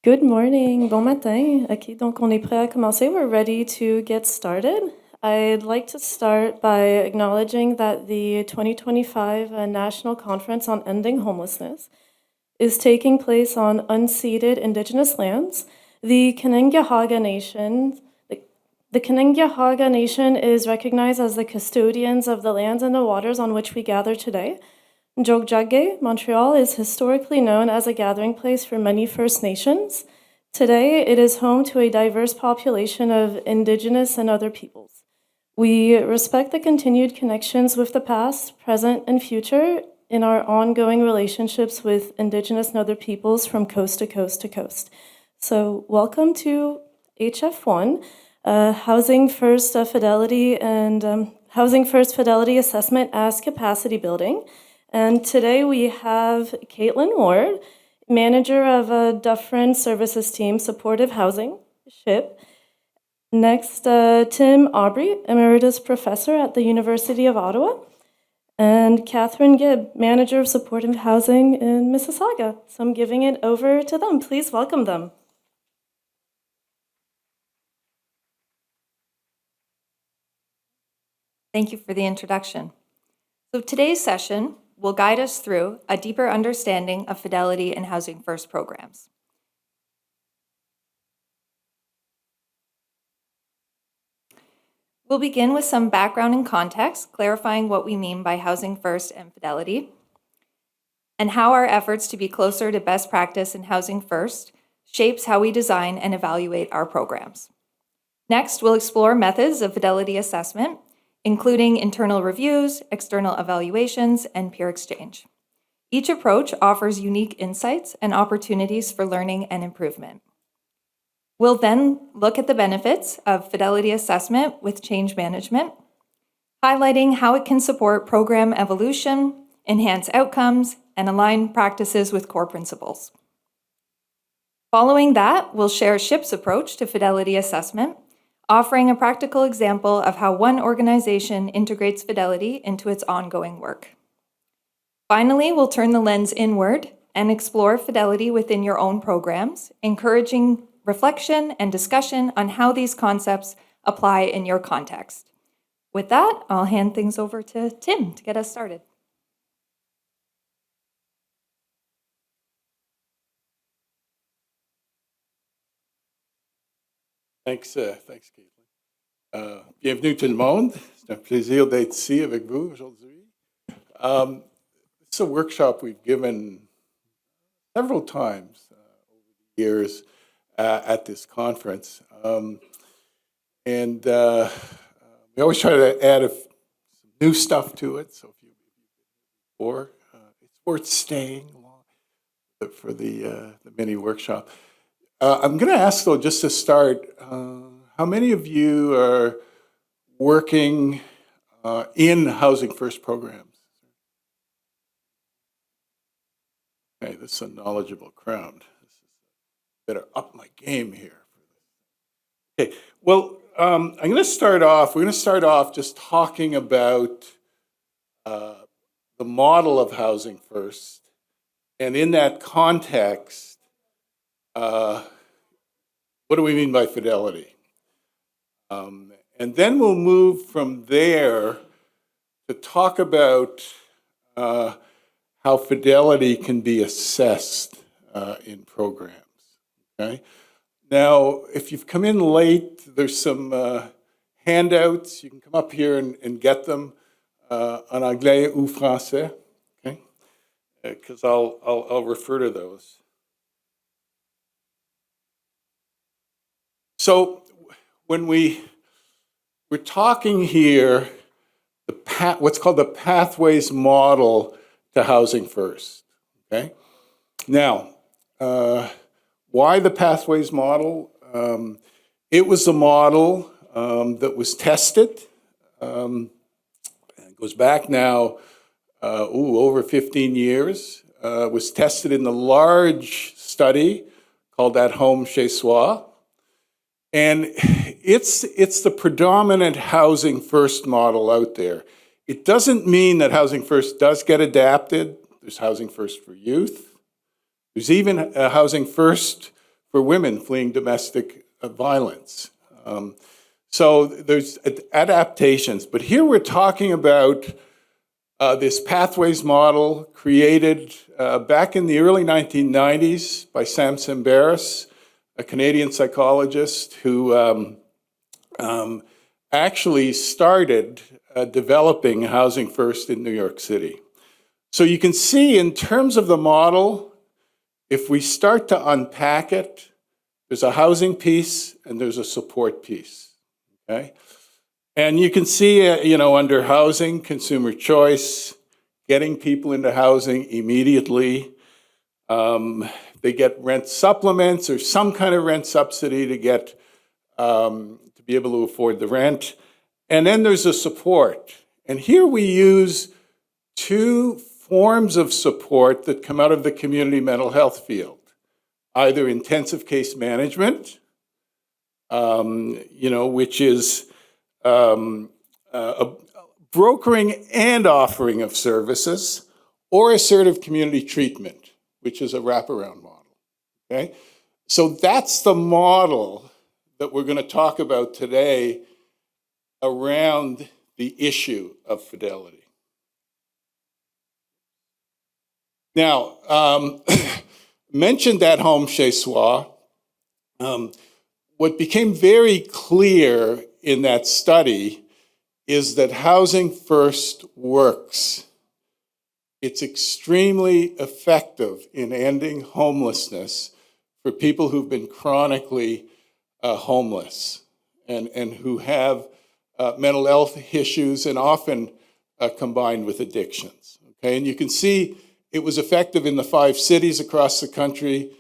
Good morning, bon matin. OK, donc on est prêt à commencer. We're ready to get started. I'd like to start by acknowledging that the 2025 National Conference on Ending Homelessness is taking place on unceded Indigenous lands. The Kanen'kehá:ka Nation, the Kanen'kehá:ka Nation is recognized as the custodians of the lands and the waters on which we gather today. Jogjague, Montreal, is historically known as a gathering place for many First Nations. Today, it is home to a diverse population of Indigenous and other peoples. We respect the continued connections with the past, present, and future in our ongoing relationships with Indigenous and other peoples from coast to coast to coast. So welcome to HF1, Housing First Fidelity and Housing First Fidelity Assessment as Capacity Building. And today we have Caitlin Ward, manager of Dufferin Services Team, Supportive Housing, SHIP. Next, Tim Aubrey, emeritus professor at the University of Ottawa. And Catherine Gibb, manager of Supportive Housing in Mississauga. So I'm giving it over to them. Please welcome them. Thank you for the introduction. So today's session will guide us through a deeper understanding of Fidelity and Housing First programs. We'll begin with some background and context, clarifying what we mean by Housing First and Fidelity, and how our efforts to be closer to best practice in Housing First shapes how we design and evaluate our programs. Next, we'll explore methods of Fidelity assessment, including internal reviews, external evaluations, and peer exchange. Each approach offers unique insights and opportunities for learning and improvement. We'll then look at the benefits of Fidelity assessment with change management, highlighting how it can support program evolution, enhance outcomes, and align practices with core principles. Following that, we'll share SHIP's approach to Fidelity assessment, offering a practical example of how one organization integrates Fidelity into its ongoing work. Finally, we'll turn the lens inward and explore Fidelity within your own programs, encouraging reflection and discussion on how these concepts apply in your context. With that, I'll hand things over to Tim to get us started. Thanks, Caitlin. Bienvenue tout le monde. C'est un plaisir d'être ici avec vous aujourd'hui. It's a workshop we've given several times over the years at this conference. And we always try to add some new stuff to it. So if you've it's worth staying along for the mini workshop. I'm going to ask, though, just to start, how many of you are working in Housing First programs? Okay, this is a knowledgeable crowd. Better up my game here. Okay, well, we're going to start off just talking about the model of Housing First. And in that context, what do we mean by Fidelity? And then we'll move from there to talk about how Fidelity can be assessed in programs. Okay. Now, if you've come in late, there's some handouts. You can come up here and get them en anglais ou français. Okay, because I'll refer to those. So when we're talking here, what's called the pathways model to Housing First. Okay. Now, why the pathways model? It was a model that was tested. It goes back now over 15 years. Was tested in the large study called At Home Chez Soi. And it's the predominant Housing First model out there. It doesn't mean that Housing First does get adapted. There's Housing First for youth. There's even a Housing First for women fleeing domestic violence. So there's adaptations, but here we're talking about this pathways model created back in the early 1990s by Sam Simbaris, a Canadian psychologist who actually started developing Housing First in New York City. So you can see in terms of the model, if we start to unpack it, there's a housing piece and there's a support piece, okay? And you can see, under housing, consumer choice, getting people into housing immediately. They get rent supplements or some kind of rent subsidy to get to be able to afford the rent. And then there's a support. And here we use two forms of support that come out of the community mental health field, either intensive case management, which is a brokering and offering of services, or assertive community treatment, which is a wraparound model, okay? So that's the model that we're going to talk about today around the issue of fidelity. Now, mentioned at home chez soi, what became very clear in that study is that Housing First works. It's extremely effective in ending homelessness for people who've been chronically homeless and who have mental health issues and often combined with addictions. Okay, and you can see it was effective in the 5 cities across the country.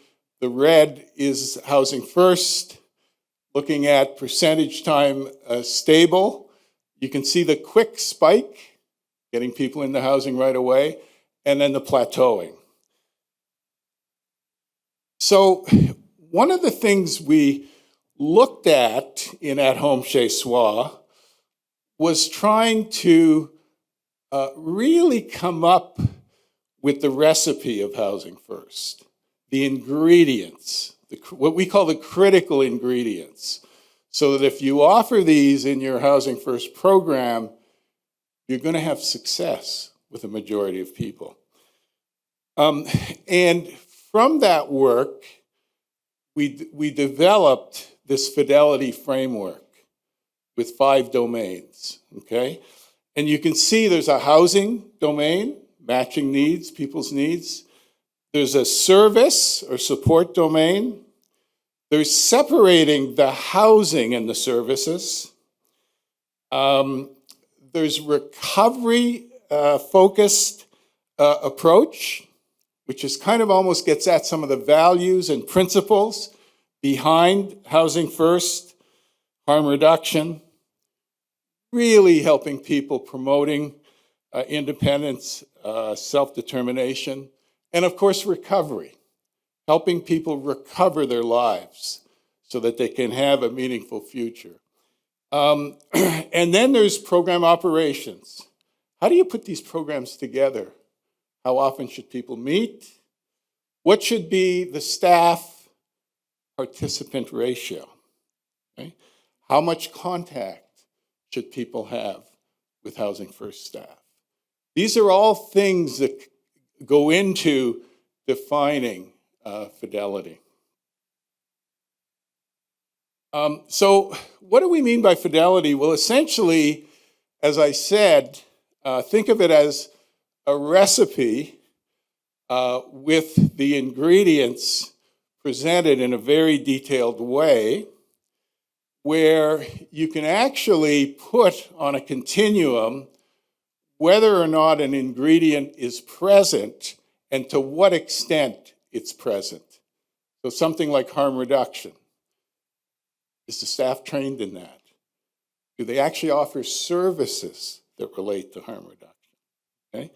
The red is Housing First, looking at percentage time stable. You can see the quick spike, getting people into housing right away, and then the plateauing. So one of the things we looked at in At Home Chez Soi was trying to really come up with the recipe of Housing First, the ingredients, what we call the critical ingredients, so that if you offer these in your Housing First program, you're going to have success with a majority of people. And from that work, we developed this fidelity framework with 5 domains, okay? And you can see there's a housing domain, matching needs, people's needs. There's a service or support domain. There's separating the housing and the services. There's recovery focused approach, which is kind of almost gets at some of the values and principles behind Housing First, harm reduction, really helping people, promoting independence, self-determination, and of course recovery, helping people recover their lives so that they can have a meaningful future. And then there's program operations. How do you put these programs together? How often should people meet? What should be the staff participant ratio? Okay? How much contact should people have with Housing First staff? These are all things that go into defining fidelity. So what do we mean by fidelity? Well, essentially, as I said, think of it as a recipe with the ingredients presented in a very detailed way, where you can actually put on a continuum whether or not an ingredient is present and to what extent it's present. So something like harm reduction. Is the staff trained in that? Do they actually offer services that relate to harm reduction? Okay.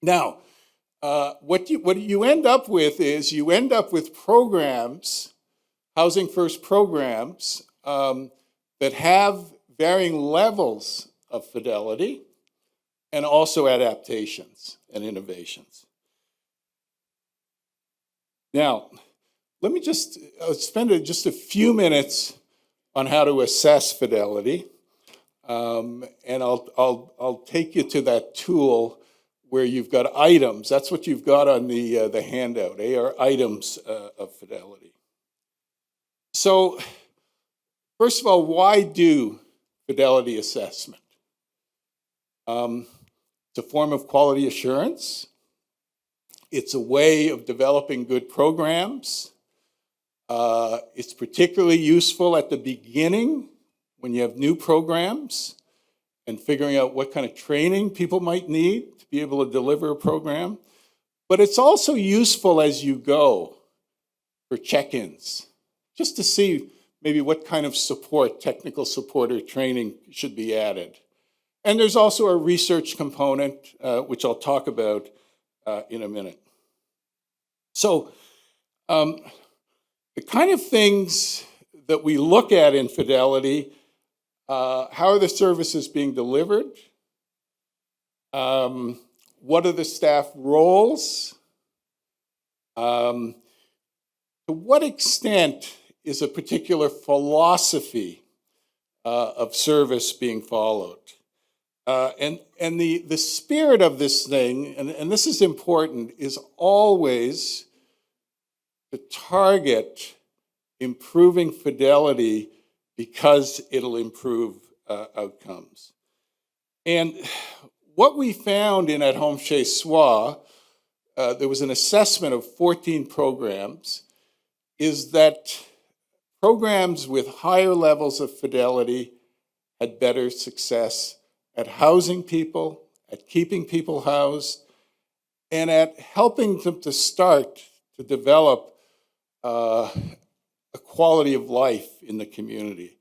Now, what you end up with is you end up with programs, Housing First programs, that have varying levels of fidelity and also adaptations and innovations. Now, let me just spend just a few minutes on how to assess fidelity. And I'll take you to that tool where you've got items. That's what you've got on the handout. They are items of fidelity. So, first of all, why do fidelity assessment? It's a form of quality assurance. It's a way of developing good programs. It's particularly useful at the beginning when you have new programs and figuring out what kind of training people might need to be able to deliver a program. But it's also useful as you go for check-ins, just to see maybe what kind of support, technical support or training should be added. And there's also a research component, which I'll talk about in a minute. So the kind of things that we look at in fidelity, how are the services being delivered? What are the staff roles? To what extent is a particular philosophy of service being followed? And the spirit of this thing, and this is important, is always to target improving fidelity because it'll improve outcomes. And what we found in At Home Chez Soi, there was an assessment of 14 programs, is that programs with higher levels of fidelity had better success at housing people, at keeping people housed, and at helping them to start to develop a quality of life in the community.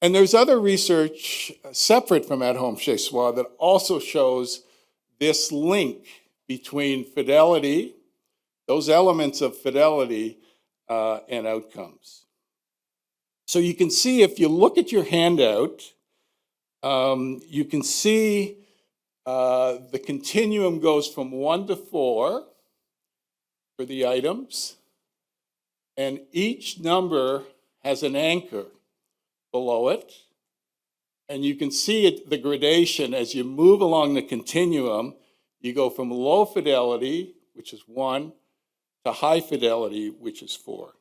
And there's other research separate from At Home Chez Soi that also shows this link between fidelity, those elements of fidelity, and outcomes. So you can see, if you look at your handout, you can see the continuum goes from 1 to 4 for the items, and each number has an anchor below it. And you can see it, the gradation as you move along the continuum. You go from low fidelity, which is 1, to high fidelity, which is 4.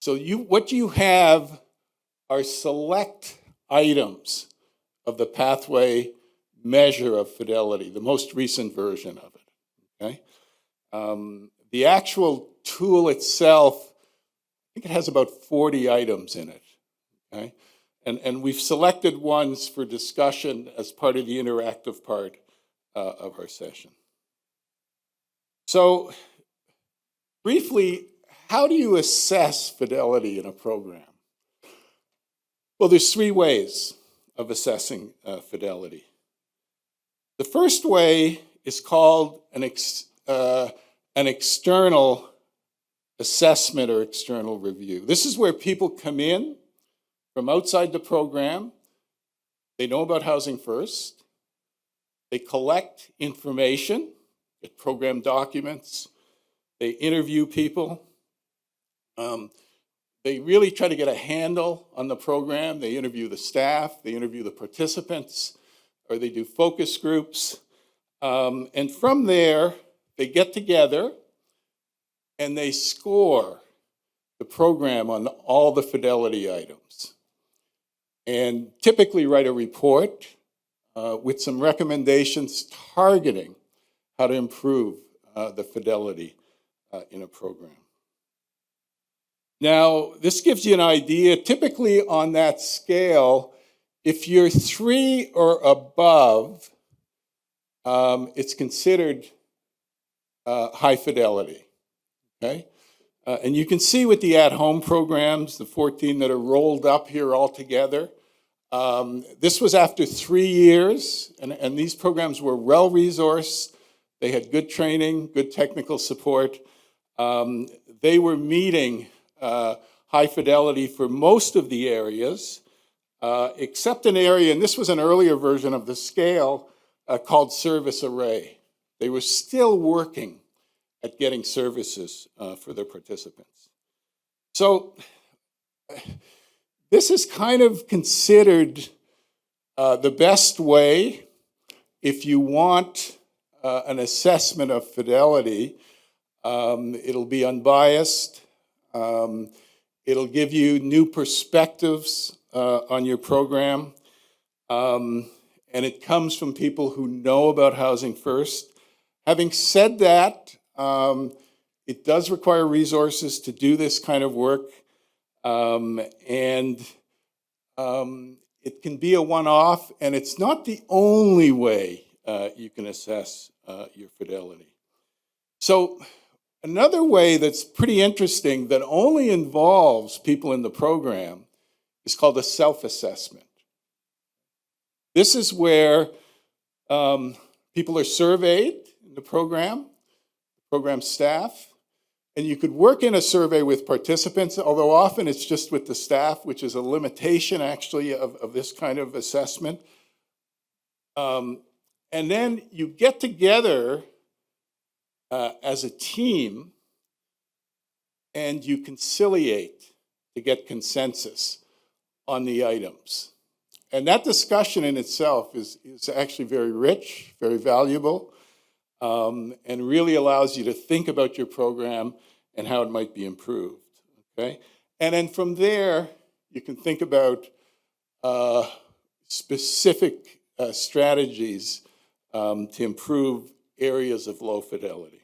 So what you have are select items of the pathway measure of fidelity, the most recent version of it, okay? The actual tool itself, I think it has about 40 items in it, okay? And we've selected ones for discussion as part of the interactive part of our session. So, briefly, how do you assess fidelity in a program? Well, there's 3 ways of assessing fidelity. The first way is called an external assessment or external review. This is where people come in from outside the program. They know about Housing First. They collect information, get program documents. They interview people. They really try to get a handle on the program. They interview the staff. They interview the participants, or they do focus groups. And from there, they get together and they score the program on all the fidelity items, and typically write a report with some recommendations targeting how to improve the fidelity in a program. Now, this gives you an idea. Typically on that scale, if you're 3 or above, it's considered high fidelity, okay? And you can see with the at-home programs, the 14 that are rolled up here all together, this was after 3 years, and these programs were well-resourced. They had good training, good technical support. They were meeting high fidelity for most of the areas, except an area, and this was an earlier version of the scale, called service array. They were still working at getting services for their participants. So this is kind of considered the best way if you want an assessment of fidelity. It'll be unbiased. It'll give you new perspectives on your program. And it comes from people who know about Housing First. Having said that, it does require resources to do this kind of work. And it can be a one-off, and it's not the only way you can assess your fidelity. So another way that's pretty interesting that only involves people in the program is called a self-assessment. This is where people are surveyed in the program staff, and you could work in a survey with participants, although often it's just with the staff, which is a limitation actually of this kind of assessment. And then you get together as a team and you conciliate to get consensus on the items. And that discussion in itself is actually very rich, very valuable, and really allows you to think about your program and how it might be improved, okay? And then from there, you can think about specific strategies to improve areas of low fidelity.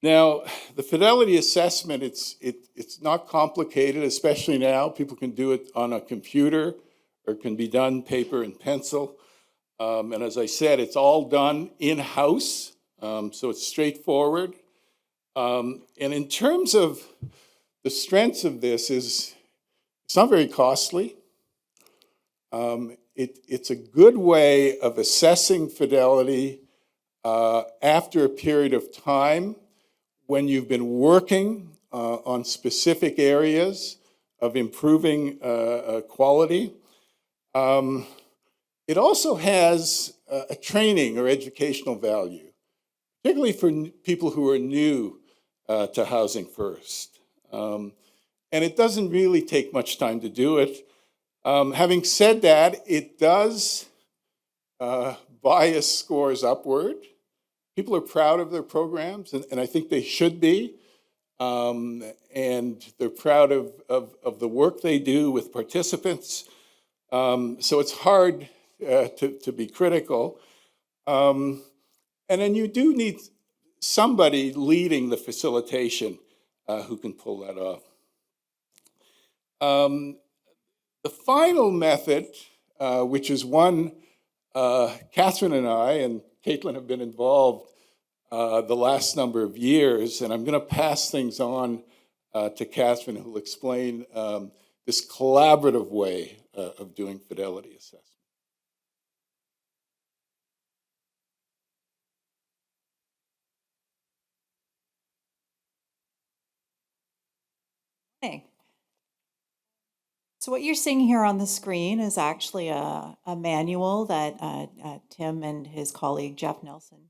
Now, the fidelity assessment, it's not complicated, especially now. People can do it on a computer, or it can be done paper and pencil. And as I said, it's all done in-house, so it's straightforward. And in terms of the strengths of this, it's not very costly. It's a good way of assessing fidelity after a period of time when you've been working on specific areas of improving quality. It also has a training or educational value, particularly for people who are new to Housing First. And it doesn't really take much time to do it. Having said that, it does bias scores upward. People are proud of their programs, and I think they should be. And they're proud of the work they do with participants. So it's hard to be critical. And then you do need somebody leading the facilitation who can pull that off. The final method, which is one Catherine and I and Caitlin have been involved the last number of years, and I'm going to pass things on to Catherine, who will explain this collaborative way of doing fidelity assessment. Hey. So what you're seeing here on the screen is actually a manual that Tim and his colleague Jeff Nelson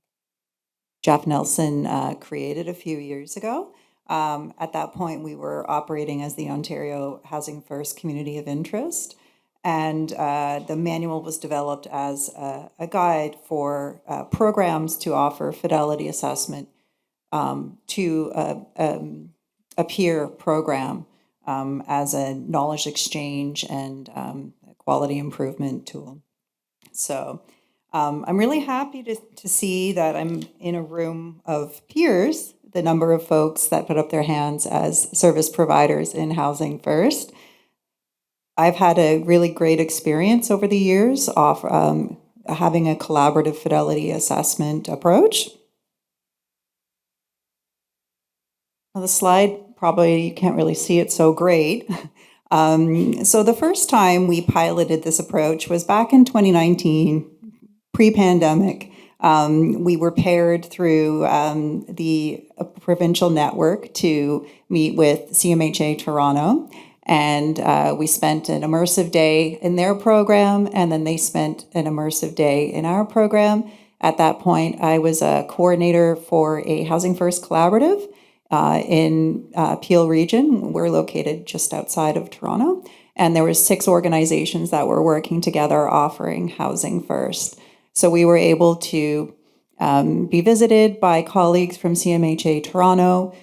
created a few years ago. At that point, we were operating as the Ontario Housing First Community of Interest, and the manual was developed as a guide for programs to offer fidelity assessment to a peer program as a knowledge exchange and a quality improvement tool. So I'm really happy to see that I'm in a room of peers, the number of folks that put up their hands as service providers in Housing First. I've had a really great experience over the years of having a collaborative fidelity assessment approach. Well, the slide, probably you can't really see it so great. So the first time we piloted this approach was back in 2019, pre-pandemic. We were paired through the provincial network to meet with CMHA Toronto, and we spent an immersive day in their program, and then they spent an immersive day in our program, At that point, I was a coordinator for a Housing First collaborative in Peel Region. We're located just outside of Toronto. And there was 6 organizations that were working together offering Housing First. So we were able to be visited by colleagues from CMHA Toronto.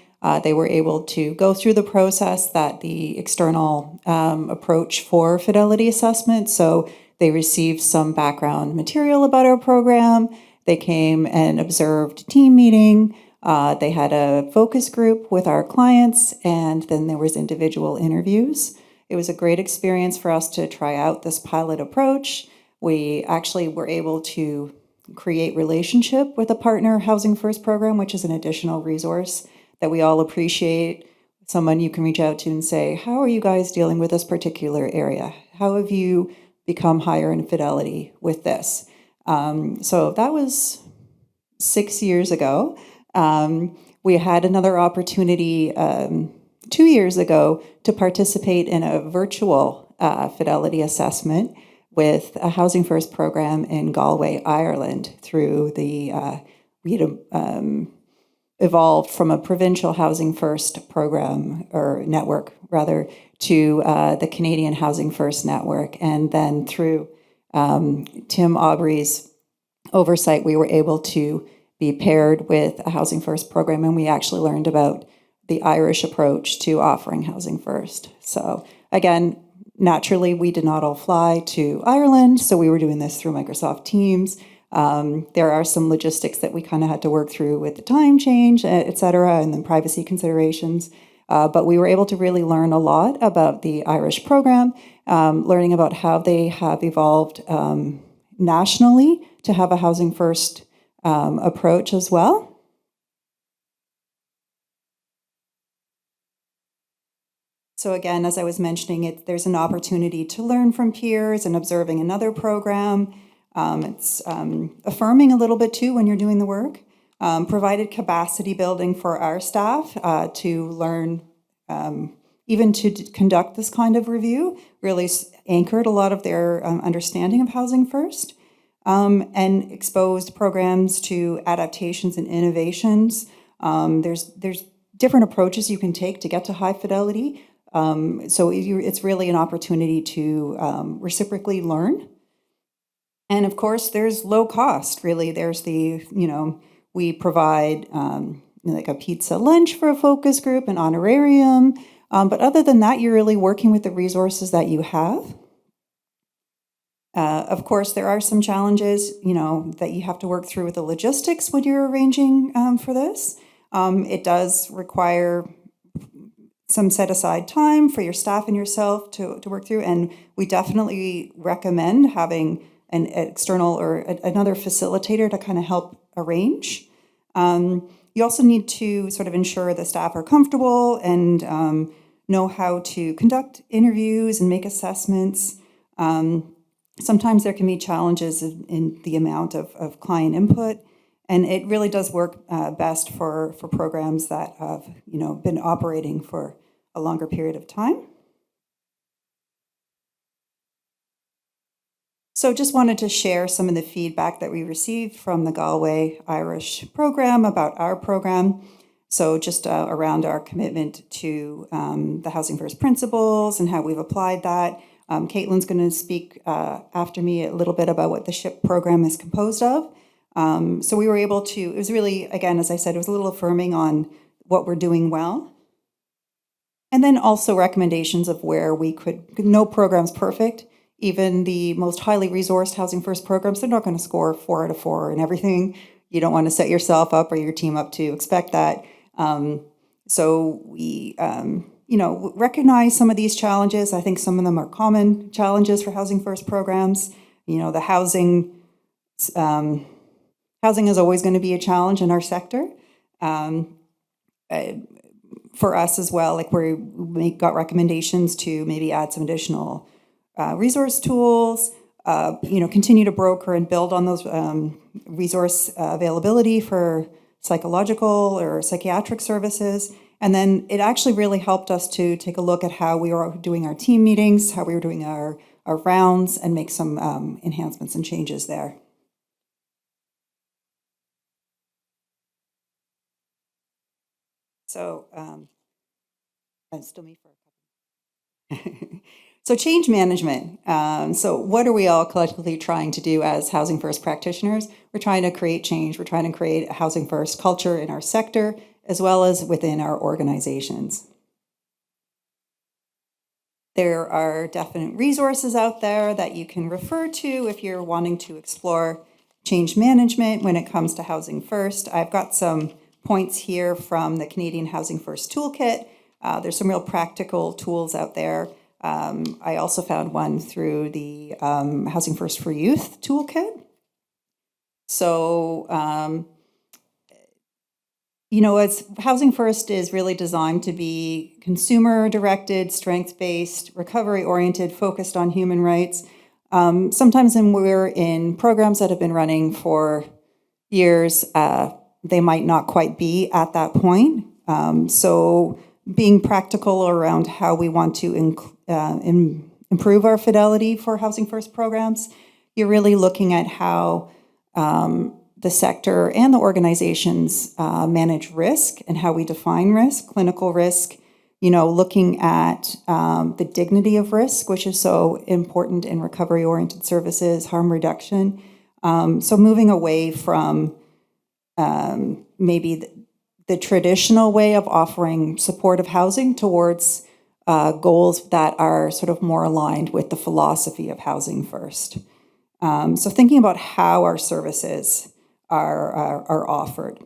They were able to go through the process that the external approach for Fidelity assessment. So they received some background material about our program. They came and observed a team meeting. They had a focus group with our clients, and then there was individual interviews. It was a great experience for us to try out this pilot approach. We actually were able to create relationship with a partner Housing First program, which is an additional resource that we all appreciate. Someone you can reach out to and say, how are you guys dealing with this particular area? How have you become higher in fidelity with this? So that was 6 years ago. We had another opportunity 2 years ago to participate in a virtual fidelity assessment with a Housing First program in Galway, Ireland, through the, we had evolved from a provincial Housing First program, or network rather, to the Canadian Housing First network. And then through Tim Aubrey's oversight, we were able to be paired with a Housing First program, and we actually learned about the Irish approach to offering Housing First. So again, naturally, we did not all fly to Ireland, so we were doing this through Microsoft Teams. There are some logistics that we kind of had to work through with the time change, et cetera, and then privacy considerations. But we were able to really learn a lot about the Irish program, learning about how they have evolved nationally to have a Housing First approach as well. So again, as I was mentioning, there's an opportunity to learn from peers and observing another program. It's affirming a little bit too when you're doing the work. Provided capacity building for our staff to learn, even to conduct this kind of review, really anchored a lot of their understanding of Housing First, and exposed programs to adaptations and innovations. There's different approaches you can take to get to high fidelity. So it's really an opportunity to reciprocally learn. And of course, there's low cost, really. There's the, we provide like a pizza lunch for a focus group, an honorarium. But other than that, you're really working with the resources that you have. Of course, there are some challenges, that you have to work through with the logistics when you're arranging for this. It does require some set aside time for your staff and yourself to work through. And we definitely recommend having an external or another facilitator to kind of help arrange. You also need to sort of ensure the staff are comfortable and know how to conduct interviews and make assessments. Sometimes there can be challenges in the amount of client input, and it really does work best for programs that have been operating for a longer period of time. So just wanted to share some of the feedback that we received from the Galway Irish program about our program. So just around our commitment to the Housing First principles and how we've applied that. Caitlin's going to speak after me a little bit about what the SHIP program is composed of. So we were able to, it was really, again, as I said, it was a little affirming on what we're doing well. And then also recommendations of where we could, no program's perfect. Even the most highly resourced Housing First programs, they're not going to score 4 out of 4 and everything. You don't want to set yourself up or your team up to expect that. So we, recognize some of these challenges. I think some of them are common challenges for Housing First programs. The housing is always going to be a challenge in our sector. For us as well, like we got recommendations to maybe add some additional resource tools, continue to broker and build on those resource availability for psychological or psychiatric services. And then it actually really helped us to take a look at how we were doing our team meetings, how we were doing our rounds, and make some enhancements and changes there. So, that's still me for a couple. So change management. So what are we all collectively trying to do as Housing First practitioners? We're trying to create change. We're trying to create a Housing First culture in our sector, as well as within our organizations. There are definite resources out there that you can refer to if you're wanting to explore change management when it comes to Housing First. I've got some points here from the Canadian Housing First Toolkit. There's some real practical tools out there. I also found one through the Housing First for Youth Toolkit. So, it's Housing First is really designed to be consumer-directed, strength-based, recovery-oriented, focused on human rights. Sometimes when we're in programs that have been running for years, they might not quite be at that point. So being practical around how we want to improve our fidelity for Housing First programs, you're really looking at how the sector and the organizations manage risk and how we define risk, clinical risk, looking at the dignity of risk, which is so important in recovery-oriented services, harm reduction. So moving away from maybe the traditional way of offering supportive housing towards goals that are sort of more aligned with the philosophy of Housing First. So thinking about how our services are offered.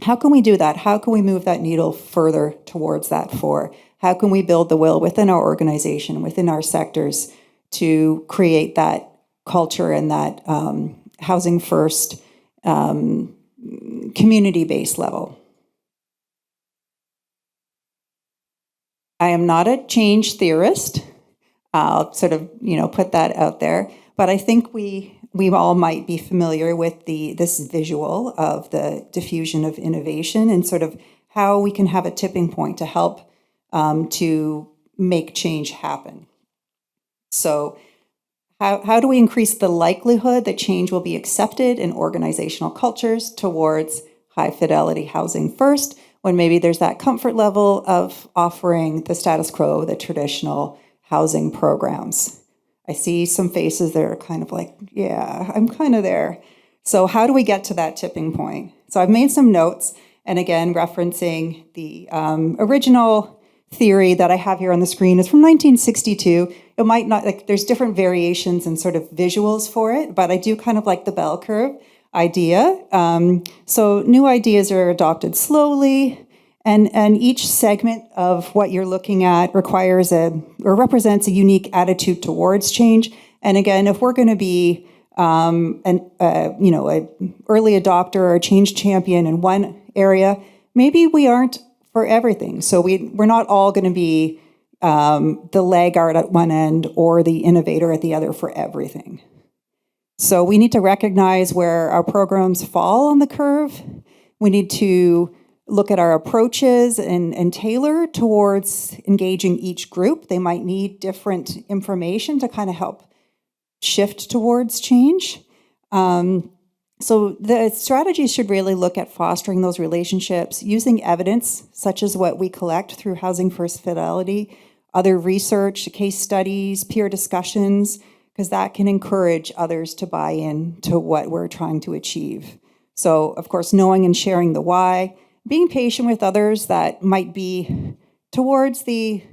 How can we do that? How can we move that needle further towards that for? How can we build the will within our organization, within our sectors, to create that culture and that Housing First community-based level? I am not a change theorist. I'll sort of, put that out there. But I think we all might be familiar with this visual of the diffusion of innovation and sort of how we can have a tipping point to help to make change happen. So how do we increase the likelihood that change will be accepted in organizational cultures towards high fidelity Housing First, when maybe there's that comfort level of offering the status quo, the traditional housing programs? I see some faces that are kind of like, yeah, I'm kind of there. So how do we get to that tipping point? So I've made some notes, and again, referencing the original theory that I have here on the screen is from 1962. It might not, there's different variations and sort of visuals for it, but I do kind of like the bell curve idea. So new ideas are adopted slowly, and each segment of what you're looking at requires or represents a unique attitude towards change. And again, if we're going to be an early adopter or a change champion in one area, maybe we aren't for everything. So we're not all going to be the laggard at one end or the innovator at the other for everything. So we need to recognize where our programs fall on the curve. We need to look at our approaches and tailor towards engaging each group. They might need different information to kind of help shift towards change. So the strategy should really look at fostering those relationships, using evidence such as what we collect through Housing First Fidelity, other research, case studies, peer discussions, because that can encourage others to buy in to what we're trying to achieve. So, of course, knowing and sharing the why, being patient with others that might be towards the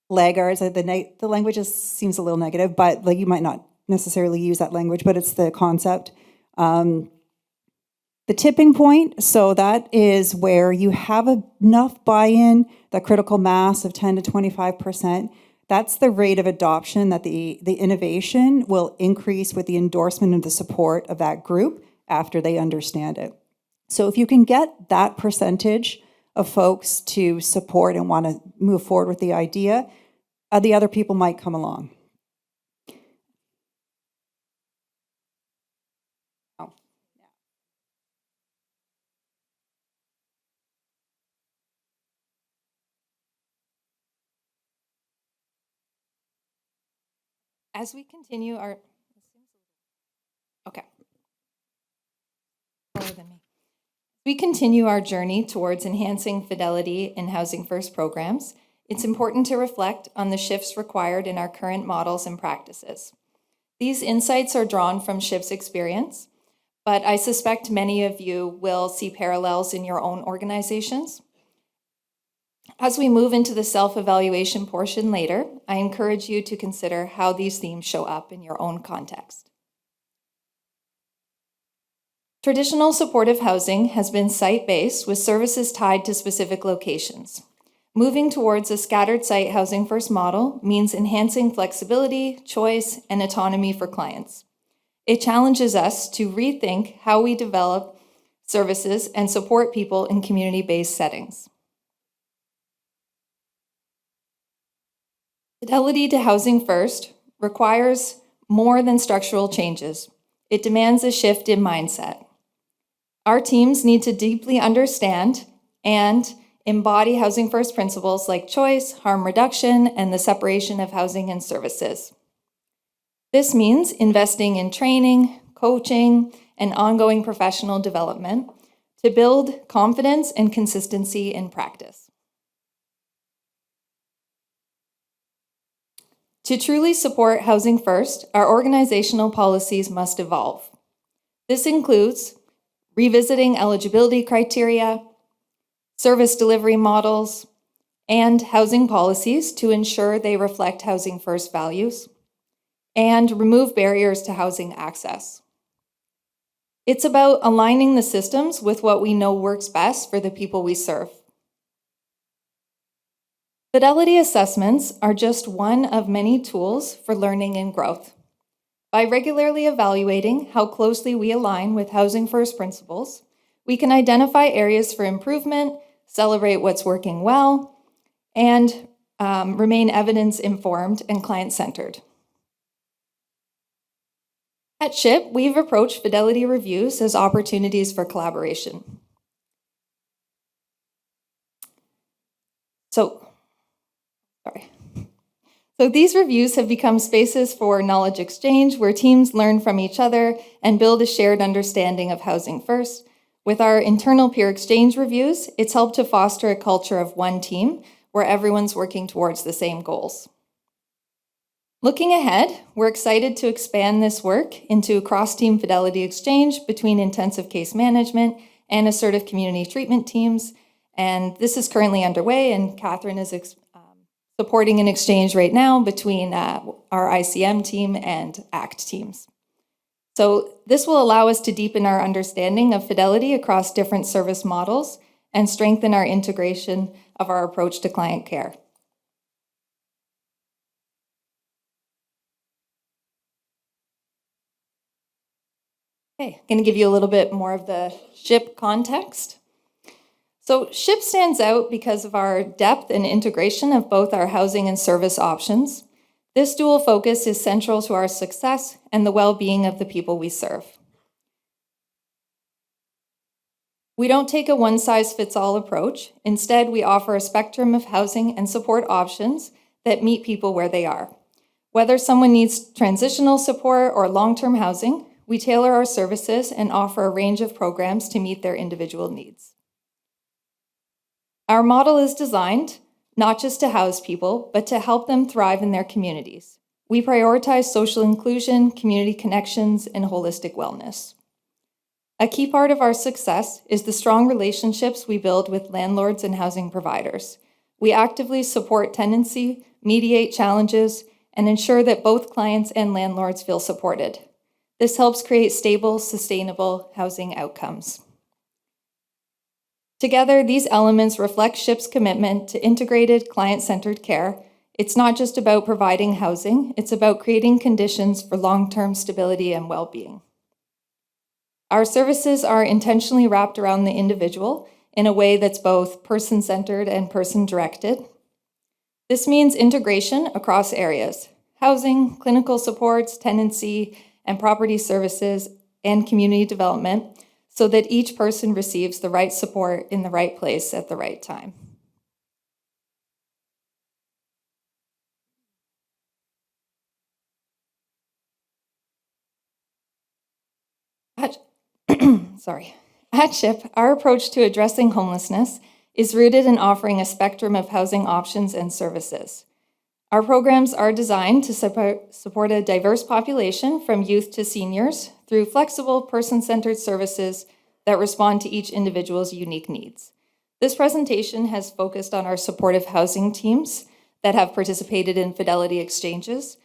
laggards. The language seems a little negative, but you might not necessarily use that language, but it's the concept. The tipping point, so that is where you have enough buy-in, the critical mass of 10 to 25%. That's the rate of adoption that the innovation will increase with the endorsement and the support of that group after they understand it. So if you can get that percentage of folks to support and want to move forward with the idea, the other people might come along. As we continue our, okay. Slower than me. We continue our journey towards enhancing Fidelity in Housing First programs. It's important to reflect on the shifts required in our current models and practices. These insights are drawn from SHIP's experience, but I suspect many of you will see parallels in your own organizations. As we move into the self-evaluation portion later, I encourage you to consider how these themes show up in your own context. Traditional supportive housing has been site-based with services tied to specific locations. Moving towards a scattered site housing first model means enhancing flexibility, choice, and autonomy for clients. It challenges us to rethink how we develop services and support people in community-based settings. Fidelity to Housing First requires more than structural changes. It demands a shift in mindset. Our teams need to deeply understand and embody Housing First principles like choice, harm reduction, and the separation of housing and services. This means investing in training, coaching, and ongoing professional development to build confidence and consistency in practice. To truly support Housing First, our organizational policies must evolve. This includes revisiting eligibility criteria, service delivery models, and housing policies to ensure they reflect Housing First values, and remove barriers to housing access. It's about aligning the systems with what we know works best for the people we serve. Fidelity assessments are just one of many tools for learning and growth. By regularly evaluating how closely we align with Housing First principles, we can identify areas for improvement, celebrate what's working well, and remain evidence-informed and client-centered. At SHIP, we've approached Fidelity reviews as opportunities for collaboration. So these reviews have become spaces for knowledge exchange where teams learn from each other and build a shared understanding of Housing First. With our internal peer exchange reviews, it's helped to foster a culture of one team where everyone's working towards the same goals. Looking ahead, we're excited to expand this work into a cross-team Fidelity exchange between intensive case management and assertive community treatment teams. And this is currently underway, and Catherine is supporting an exchange right now between our ICM team and ACT teams. So this will allow us to deepen our understanding of Fidelity across different service models and strengthen our integration of our approach to client care. Okay, I'm going to give you a little bit more of the SHIP context. So SHIP stands out because of our depth and integration of both our housing and service options. This dual focus is central to our success and the well-being of the people we serve. We don't take a one-size-fits-all approach. Instead, we offer a spectrum of housing and support options that meet people where they are. Whether someone needs transitional support or long-term housing, we tailor our services and offer a range of programs to meet their individual needs. Our model is designed not just to house people, but to help them thrive in their communities. We prioritize social inclusion, community connections, and holistic wellness. A key part of our success is the strong relationships we build with landlords and housing providers. We actively support tenancy, mediate challenges, and ensure that both clients and landlords feel supported. This helps create stable, sustainable housing outcomes. Together, these elements reflect SHIP's commitment to integrated, client-centered care. It's not just about providing housing, it's about creating conditions for long-term stability and well-being. Our services are intentionally wrapped around the individual in a way that's both person-centered and person-directed. This means integration across areas: housing, clinical supports, tenancy, and property services, and community development, so that each person receives the right support in the right place at the right time. At SHIP, our approach to addressing homelessness is rooted in offering a spectrum of housing options and services. Our programs are designed to support a diverse population from youth to seniors through flexible, person-centered services that respond to each individual's unique needs. This presentation has focused on our supportive housing teams that have participated in Fidelity exchanges,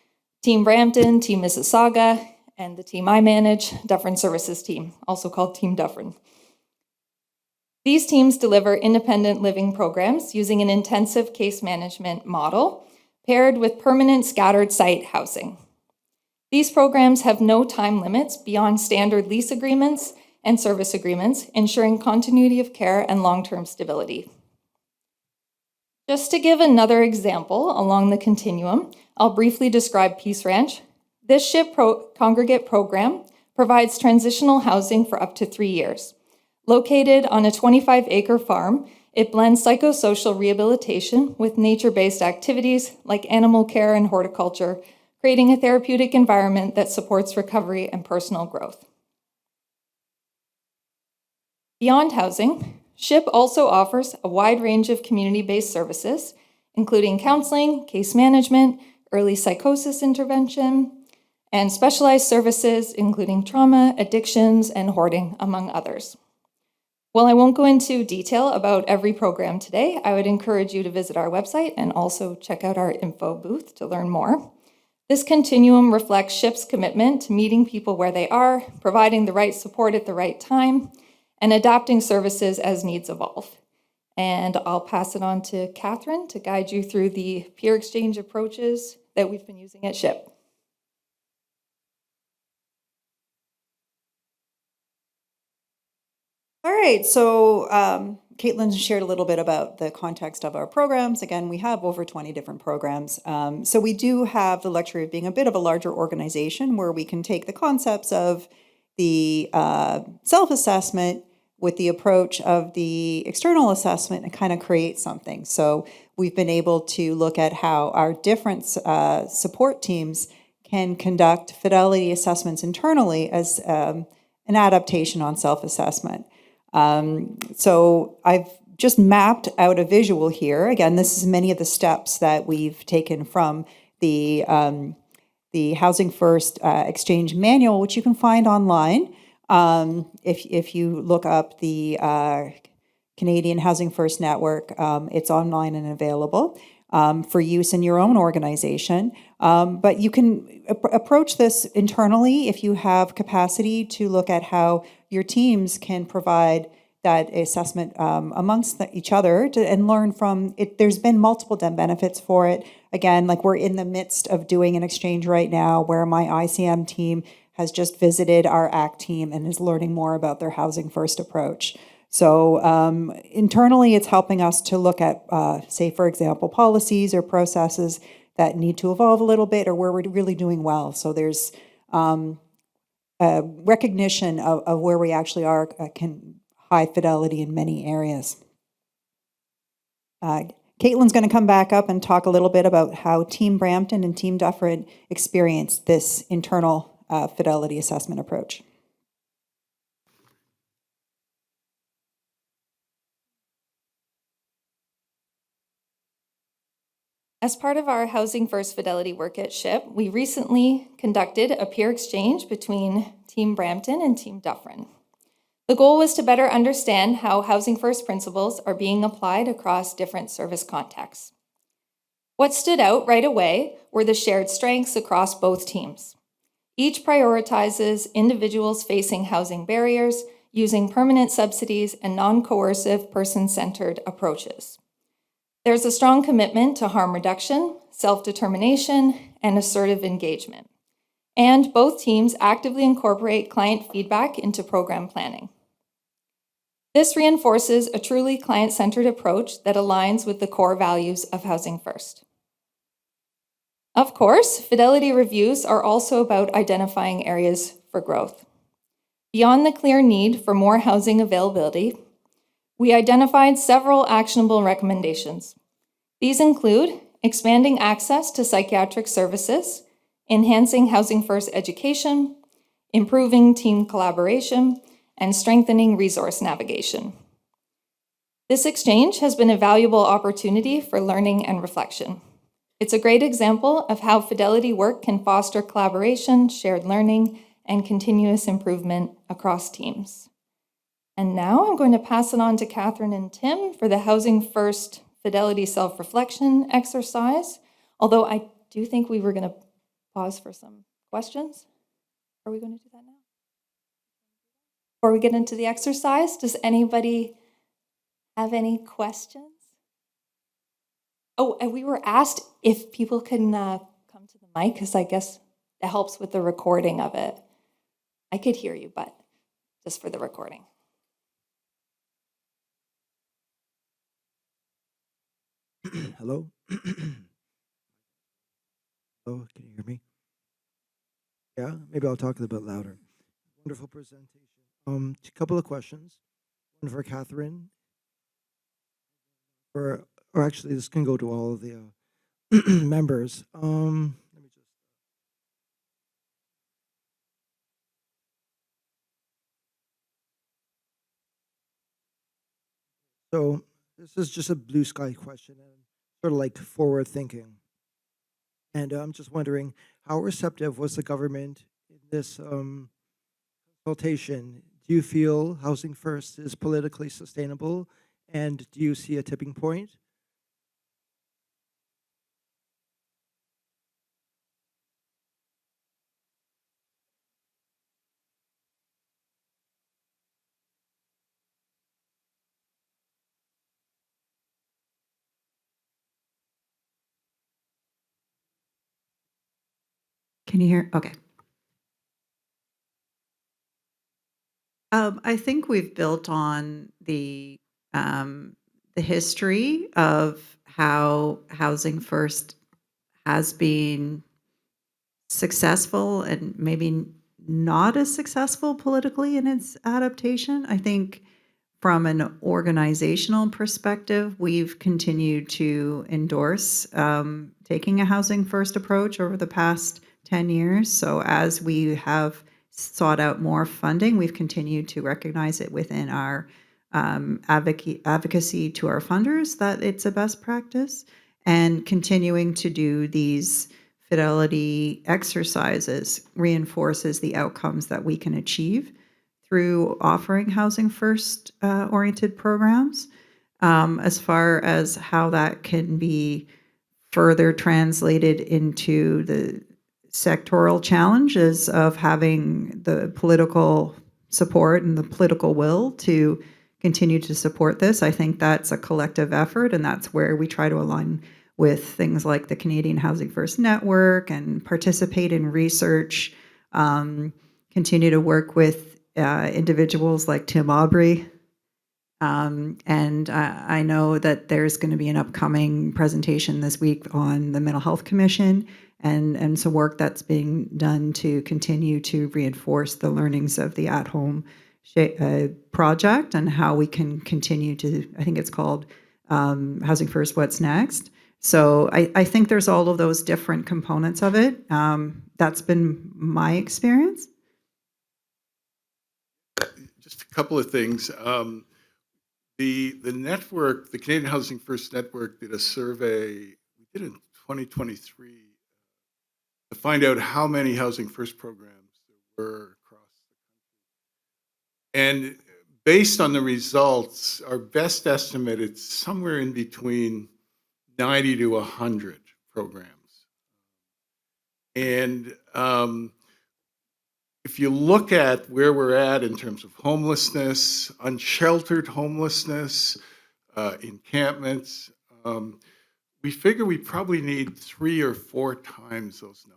Team Brampton, Team Mississauga, and the team I manage, Dufferin Services Team, also called Team Dufferin. These teams deliver independent living programs using an intensive case management model paired with permanent scattered site housing. These programs have no time limits beyond standard lease agreements and service agreements, ensuring continuity of care and long-term stability. Just to give another example along the continuum, I'll briefly describe Peace Ranch. This SHIP congregate program provides transitional housing for up to 3 years. Located on a 25-acre farm, it blends psychosocial rehabilitation with nature-based activities like animal care and horticulture, creating a therapeutic environment that supports recovery and personal growth. Beyond housing, SHIP also offers a wide range of community-based services, including counseling, case management, early psychosis intervention, and specialized services, including trauma, addictions, and hoarding, among others. While I won't go into detail about every program today, I would encourage you to visit our website and also check out our info booth to learn more. This continuum reflects SHIP's commitment to meeting people where they are, providing the right support at the right time, and adapting services as needs evolve. And I'll pass it on to Catherine to guide you through the peer exchange approaches that we've been using at SHIP. All right, so Caitlin shared a little bit about the context of our programs. Again, we have over 20 different programs. So we do have the luxury of being a bit of a larger organization where we can take the concepts of the self-assessment with the approach of the external assessment and kind of create something. So we've been able to look at how our different support teams can conduct Fidelity assessments internally as an adaptation on self-assessment. So I've just mapped out a visual here. Again, this is many of the steps that we've taken from the Housing First Exchange Manual, which you can find online. If you look up the Canadian Housing First Network, it's online and available for use in your own organization. But you can approach this internally if you have capacity to look at how your teams can provide that assessment amongst each other and learn from it. There's been multiple benefits for it. Again, like we're in the midst of doing an exchange right now where my ICM team has just visited our ACT team and is learning more about their Housing First approach. So internally, it's helping us to look at, say, for example, policies or processes that need to evolve a little bit or where we're really doing well. So there's recognition of where we actually are high fidelity in many areas. Caitlin's going to come back up and talk a little bit about how Team Brampton and Team Dufferin experienced this internal fidelity assessment approach. As part of our Housing First Fidelity work at SHIP, we recently conducted a peer exchange between Team Brampton and Team Dufferin. The goal was to better understand how Housing First principles are being applied across different service contexts. What stood out right away were the shared strengths across both teams. Each prioritizes individuals facing housing barriers using permanent subsidies and non-coercive, person-centered approaches. There's a strong commitment to harm reduction, self-determination, and assertive engagement. And both teams actively incorporate client feedback into program planning. This reinforces a truly client-centered approach that aligns with the core values of Housing First. Of course, Fidelity reviews are also about identifying areas for growth. Beyond the clear need for more housing availability, we identified several actionable recommendations. These include expanding access to psychiatric services, enhancing Housing First education, improving team collaboration, and strengthening resource navigation. This exchange has been a valuable opportunity for learning and reflection. It's a great example of how Fidelity work can foster collaboration, shared learning, and continuous improvement across teams. And now I'm going to pass it on to Catherine and Tim for the Housing First Fidelity self-reflection exercise, although I do think we were going to pause for some questions. Are we going to do that now? Before we get into the exercise, does anybody have any questions? Oh, and we were asked if people can come to the mic, because I guess it helps with the recording of it. I could hear you, but just for the recording. Hello? Hello, can you hear me? Yeah, maybe I'll talk a little bit louder. Wonderful presentation. A couple of questions. One for Catherine. Or actually, this can go to all of the members. Let me just. So this is just a blue sky question and sort of like forward thinking. And I'm just wondering, how receptive was the government in this consultation? Do you feel Housing First is politically sustainable? And do you see a tipping point? Can you hear? Okay. I think we've built on the history of how Housing First has been successful and maybe not as successful politically in its adaptation. I think from an organizational perspective, we've continued to endorse taking a Housing First approach over the past 10 years. So as we have sought out more funding, we've continued to recognize it within our advocacy to our funders that it's a best practice, and continuing to do these Fidelity exercises reinforces the outcomes that we can achieve through offering Housing First oriented programs. As far as how that can be further translated into the sectoral challenges of having the political support and the political will to continue to support this, I think that's a collective effort, and that's where we try to align with things like the Canadian Housing First Network and participate in research, continue to work with individuals like Tim Aubrey. And I know that there's going to be an upcoming presentation this week on the Mental Health Commission and some work that's being done to continue to reinforce the learnings of the at-home project and how we can continue to, I think it's called Housing First, What's Next? So I think there's all of those different components of it. That's been my experience. Just a couple of things. The network, the Canadian Housing First Network, did a survey we did in 2023 to find out how many Housing First programs there were across the country. And based on the results, our best estimate, it's somewhere in between 90 to 100 programs. And if you look at where we're at in terms of homelessness, unsheltered homelessness, encampments, we figure we probably need 3 or 4 times those numbers.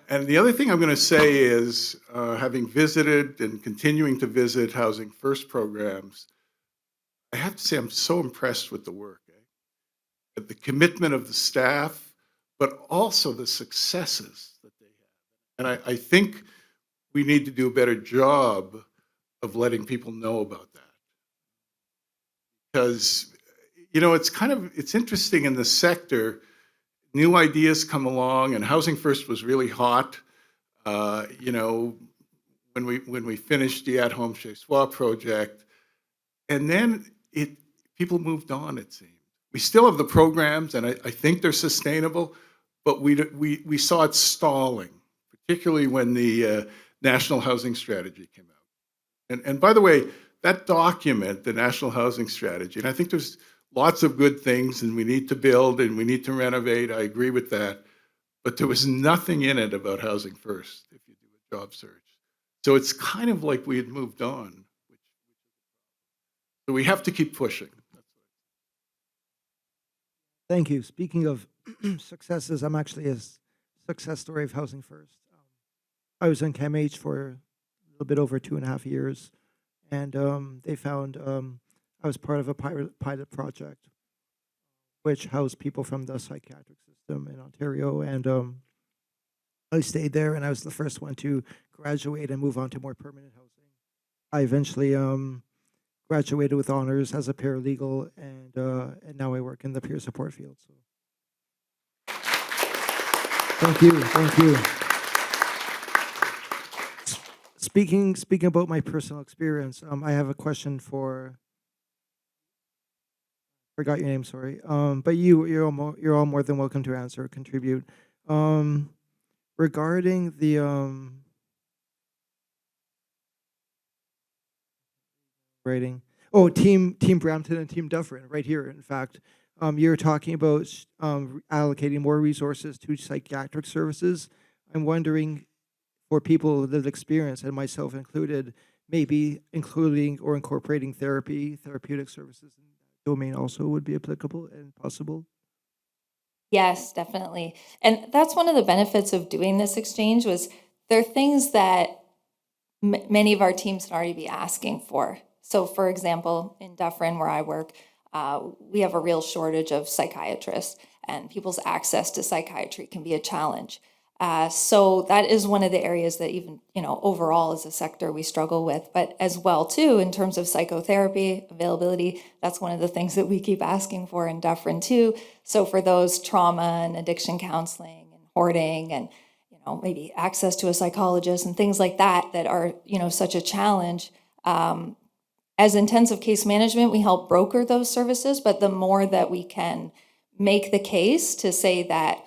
And the other thing I'm going to say is, having visited and continuing to visit Housing First programs, I have to say I'm so impressed with the work, the commitment of the staff, but also the successes that they have. And I think we need to do a better job of letting people know about that. Because, you know, it's interesting in the sector, new ideas come along, and Housing First was really hot. You know, when we finished the at-home chez soi project, and then people moved on, it seemed. We still have the programs, and I think they're sustainable, but we saw it stalling, particularly when the National Housing Strategy came out. And by the way, that document, the National Housing Strategy, and I think there's lots of good things, and we need to build and we need to renovate. I agree with that. But there was nothing in it about housing first if you do a job search. So it's kind of like we had moved on. So we have to keep pushing. Thank you. Speaking of successes, I'm actually a success story of Housing First. I was in CAMH for a little bit over 2.5 years, and they found I was part of a pilot project which housed people from the psychiatric system in Ontario, and I stayed there, and I was the first one to graduate and move on to more permanent housing. I eventually graduated with honors as a paralegal, and now I work in the peer support field. So, thank you, thank you. Speaking about my personal experience, I have a question for. Forgot your name, sorry. But you're all more than welcome to answer or contribute. Regarding the rating. Oh, Team Brampton and Team Dufferin, right here. In fact, you're talking about allocating more resources to psychiatric services. I'm wondering, for people with lived experience, and myself included, maybe including or incorporating therapeutic services in that domain also would be applicable and possible. Yes, definitely. And that's one of the benefits of doing this exchange was there are things that many of our teams can already be asking for. So for example, in Dufferin where I work, we have a real shortage of psychiatrists and people's access to psychiatry can be a challenge. So that is one of the areas that even, overall as a sector we struggle with, but as well too, in terms of psychotherapy availability, that's one of the things that we keep asking for in Dufferin too. So for those trauma and addiction counseling and hoarding and, maybe access to a psychologist and things like that are, such a challenge. As intensive case management, we help broker those services, but the more that we can make the case to say that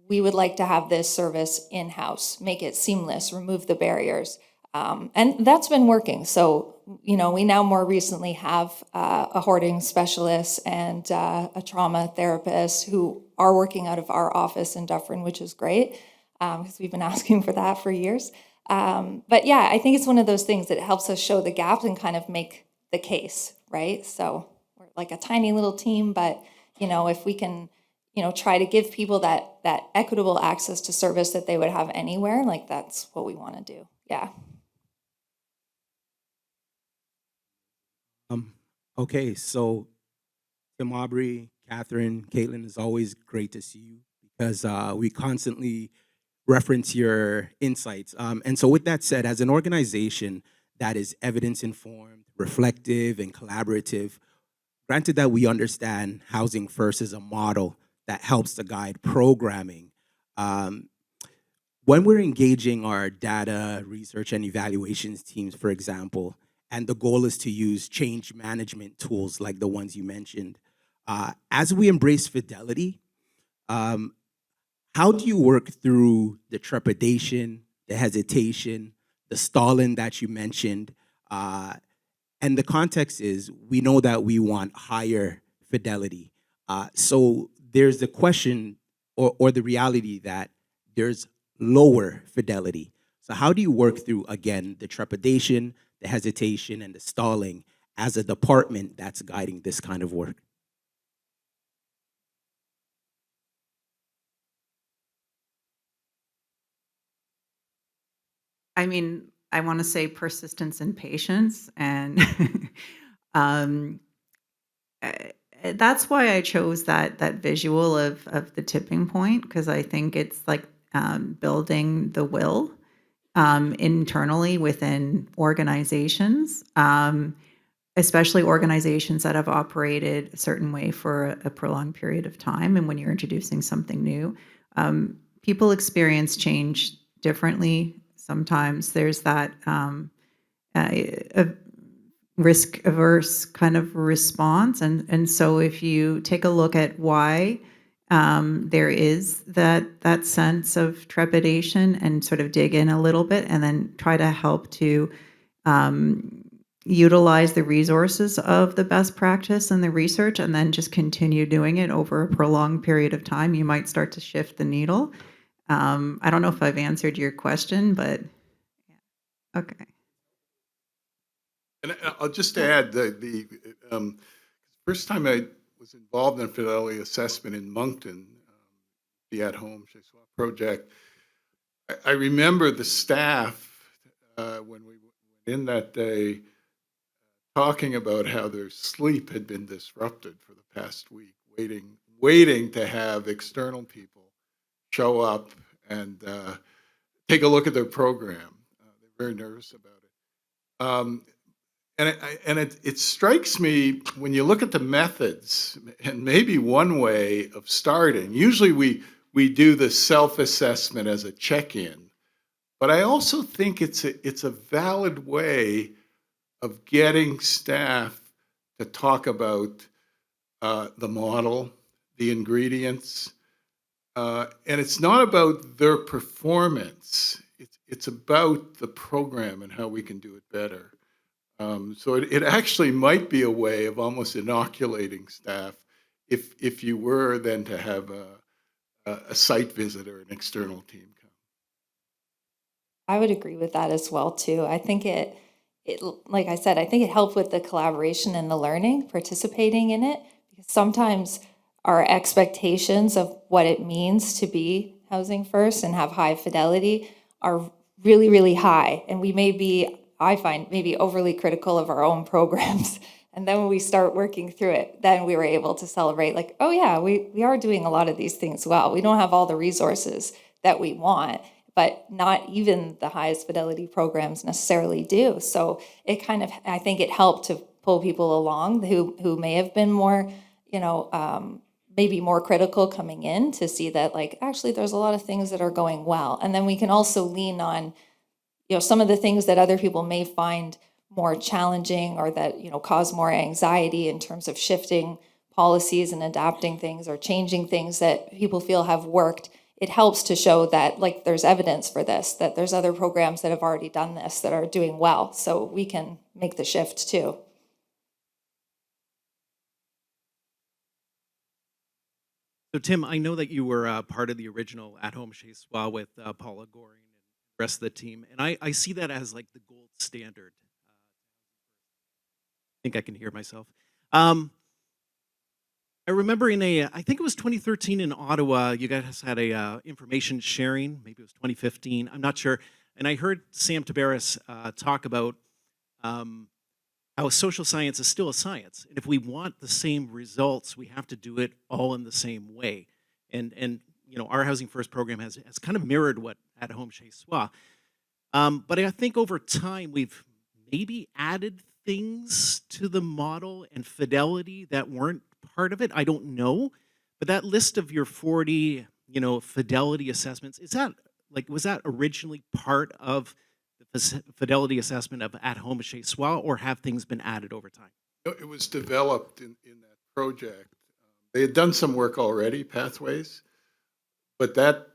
we would like to have this service in-house, make it seamless, remove the barriers. And that's been working. So, we now more recently have a hoarding specialist and a trauma therapist who are working out of our office in Dufferin, which is great because we've been asking for that for years. But yeah, I think it's one of those things that helps us show the gaps and kind of make the case, right? So we're like a tiny little team, but, if we can try to give people that equitable access to service that they would have anywhere, like that's what we want to do. Yeah. Okay, so Tim Aubrey, Catherine, Caitlin, it's always great to see you because we constantly reference your insights. And so with that said, as an organization that is evidence-informed, reflective, and collaborative, granted that we understand Housing First is a model that helps to guide programming. When we're engaging our data, research, and evaluations teams, for example, and the goal is to use change management tools like the ones you mentioned, as we embrace Fidelity, how do you work through the trepidation, the hesitation, the stalling that you mentioned? And the context is, we know that we want higher fidelity. So there's the question or the reality that there's lower fidelity. So how do you work through, again, the trepidation, the hesitation, and the stalling as a department that's guiding this kind of work? I mean, I want to say persistence and patience, and that's why I chose that visual of the tipping point, because I think it's like building the will internally within organizations, especially organizations that have operated a certain way for a prolonged period of time. And when you're introducing something new, people experience change differently. sometimes there's that a risk-averse kind of response. And so if you take a look at why there is that sense of trepidation and sort of dig in a little bit and then try to help to utilize the resources of the best practice and the research and then just continue doing it over a prolonged period of time, you might start to shift the needle. I don't know if I've answered your question, but okay. And I'll just add the first time I was involved in fidelity assessment in Moncton, the at-home Chez Soi project, I remember the staff when we went in that day talking about how their sleep had been disrupted for the past week, waiting to have external people show up and take a look at their program. They're very nervous about it. And it strikes me when you look at the methods, and maybe one way of starting, usually we do the self-assessment as a check-in, but I also think it's a valid way of getting staff to talk about the model, the ingredients, and it's not about their performance. It's about the program and how we can do it better. So it actually might be a way of almost inoculating staff if you were then to have a site visit or an external team come. I would agree with that as well too. I think it like I said, I think it helped with the collaboration and the learning, participating in it, because sometimes our expectations of what it means to be housing first and have high fidelity are really, really high. And we may be, I find, maybe overly critical of our own programs. And then when we start working through it, then we were able to celebrate like, oh yeah, we are doing a lot of these things well. We don't have all the resources that we want, but not even the highest fidelity programs necessarily do. So it kind of, I think it helped to pull people along who may have been more, maybe more critical coming in to see that like, actually there's a lot of things that are going well. And then we can also lean on, some of the things that other people may find more challenging or that, cause more anxiety in terms of shifting policies and adapting things or changing things that people feel have worked. It helps to show that like there's evidence for this, that there's other programs that have already done this that are doing well. So we can make the shift too. So Tim, I know that you were part of the original at-home Chez Soi with Paula Goring and the rest of the team, and I see that as like the gold standard. I think I can hear myself. I remember I think it was 2013 in Ottawa, you guys had a information sharing, maybe it was 2015, I'm not sure, and I heard Sam Tabaris talk about how social science is still a science. And if we want the same results, we have to do it all in the same way. And our Housing First program has kind of mirrored what At Home Chez Soi. But I think over time, we've maybe added things to the model and fidelity that weren't part of it. I don't know. But that list of your 40, fidelity assessments, was that originally part of the fidelity assessment of At Home Chez Soi, or have things been added over time? It was developed in that project. They had done some work already, Pathways, but that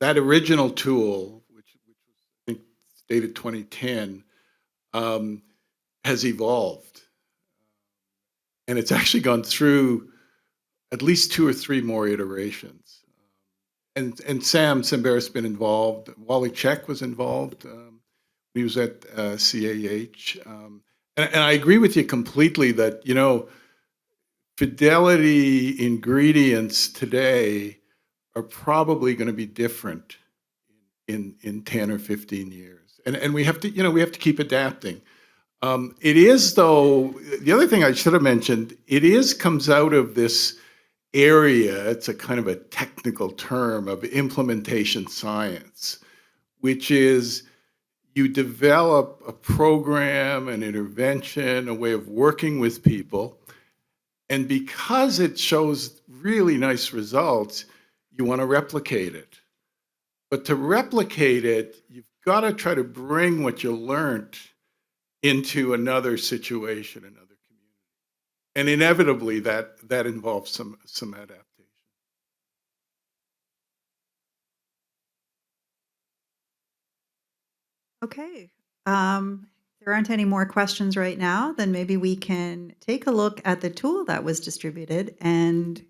original tool, which was I think dated 2010, has evolved, and it's actually gone through at least 2 or 3 more iterations. And Sam Simber's been involved. Wally Czech was involved. He was at CAH. And I agree with you completely that, fidelity ingredients today are probably going to be different in 10 or 15 years. And we have to keep adapting. It is, though, the other thing I should have mentioned, comes out of this area, it's a kind of a technical term of implementation science, which is you develop a program, an intervention, a way of working with people, and because it shows really nice results, you want to replicate it. But to replicate it, you've got to try to bring what you learned into another situation, another community. And inevitably, that involves some adaptation. Okay. If there aren't any more questions right now, then maybe we can take a look at the tool that was distributed and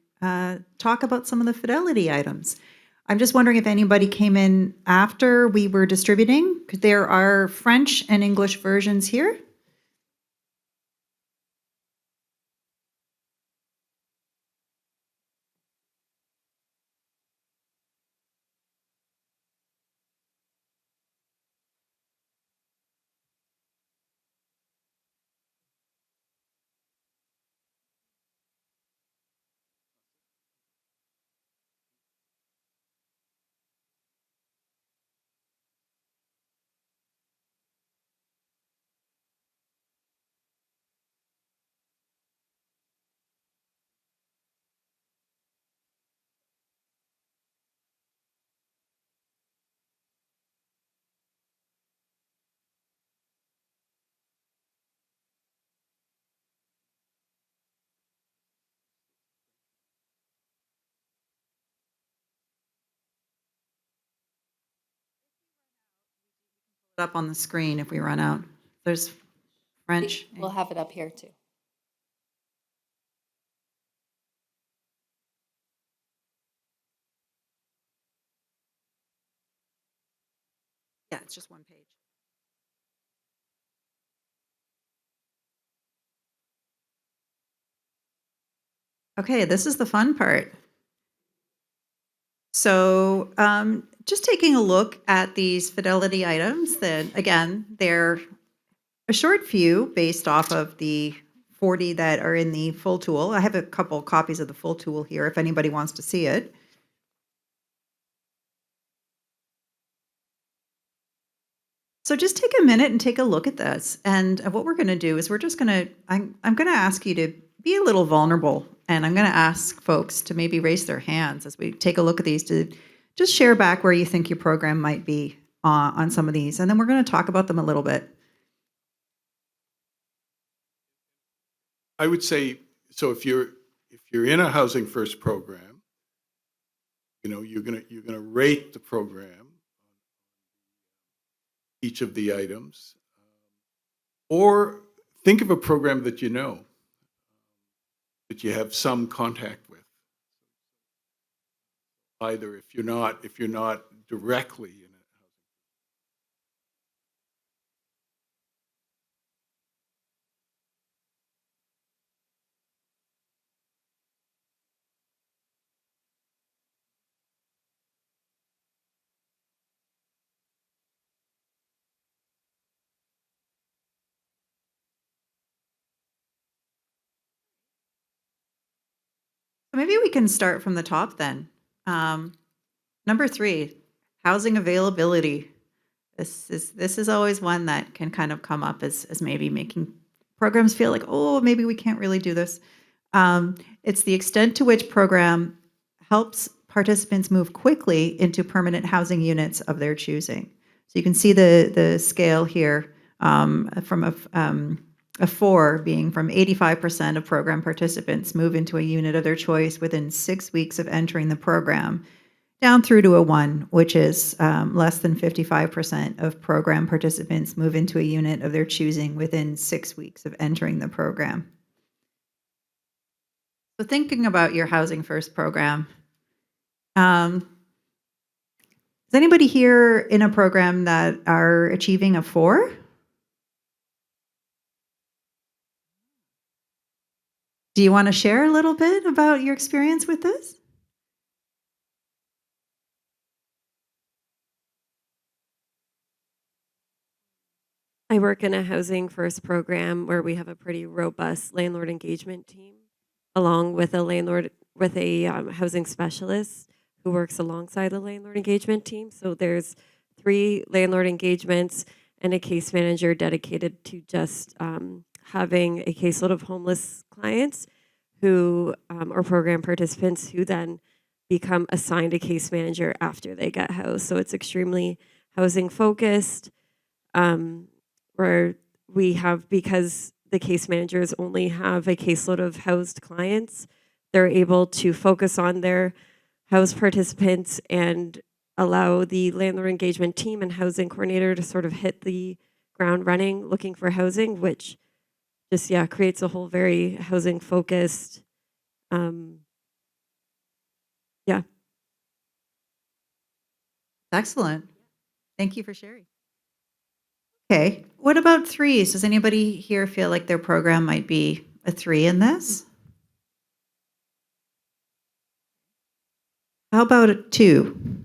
talk about some of the Fidelity items. I'm just wondering if anybody came in after we were distributing, because there are French and English versions here. Up on the screen if we run out. There's French. We'll have it up here too. Yeah, it's just one page. Okay, this is the fun part. So just taking a look at these Fidelity items, that again, they're a short few based off of the 40 that are in the full tool. I have a couple copies of the full tool here if anybody wants to see it. So just take a minute and take a look at this. And what we're going to do is I'm going to ask you to be a little vulnerable. And I'm going to ask folks to maybe raise their hands as we take a look at these, to just share back where you think your program might be on some of these. And then we're going to talk about them a little bit. I would say, so if you're in a Housing First program, you're gonna rate the program, each of the items, or think of a program that that you have some contact with. Either if you're not directly in it. Maybe we can start from the top then. Number 3, housing availability. This is always one that can kind of come up as maybe making programs feel like, oh, maybe we can't really do this. It's the extent to which program helps participants move quickly into permanent housing units of their choosing. So you can see the scale here from a 4 being from 85% of program participants move into a unit of their choice within 6 weeks of entering the program, down through to a 1, which is less than 55% of program participants move into a unit of their choosing within 6 weeks of entering the program. So thinking about your Housing First program, is anybody here in a program that are achieving a 4? Do you want to share a little bit about your experience with this? I work in a Housing First program where we have a pretty robust landlord engagement team, along with a housing specialist who works alongside the landlord engagement team. So there's 3 landlord engagements and a case manager dedicated to just having a caseload of homeless clients who or program participants who then become assigned a case manager after they get housed. So it's extremely housing focused, where we have, because the case managers only have a caseload of housed clients, they're able to focus on their housed participants and allow the landlord engagement team and housing coordinator to sort of hit the ground running looking for housing, which just, yeah, creates a whole very housing focused, yeah. Excellent. Thank you for sharing. Okay, what about threes? Does anybody here feel like their program might be a 3 in this? How about a 2?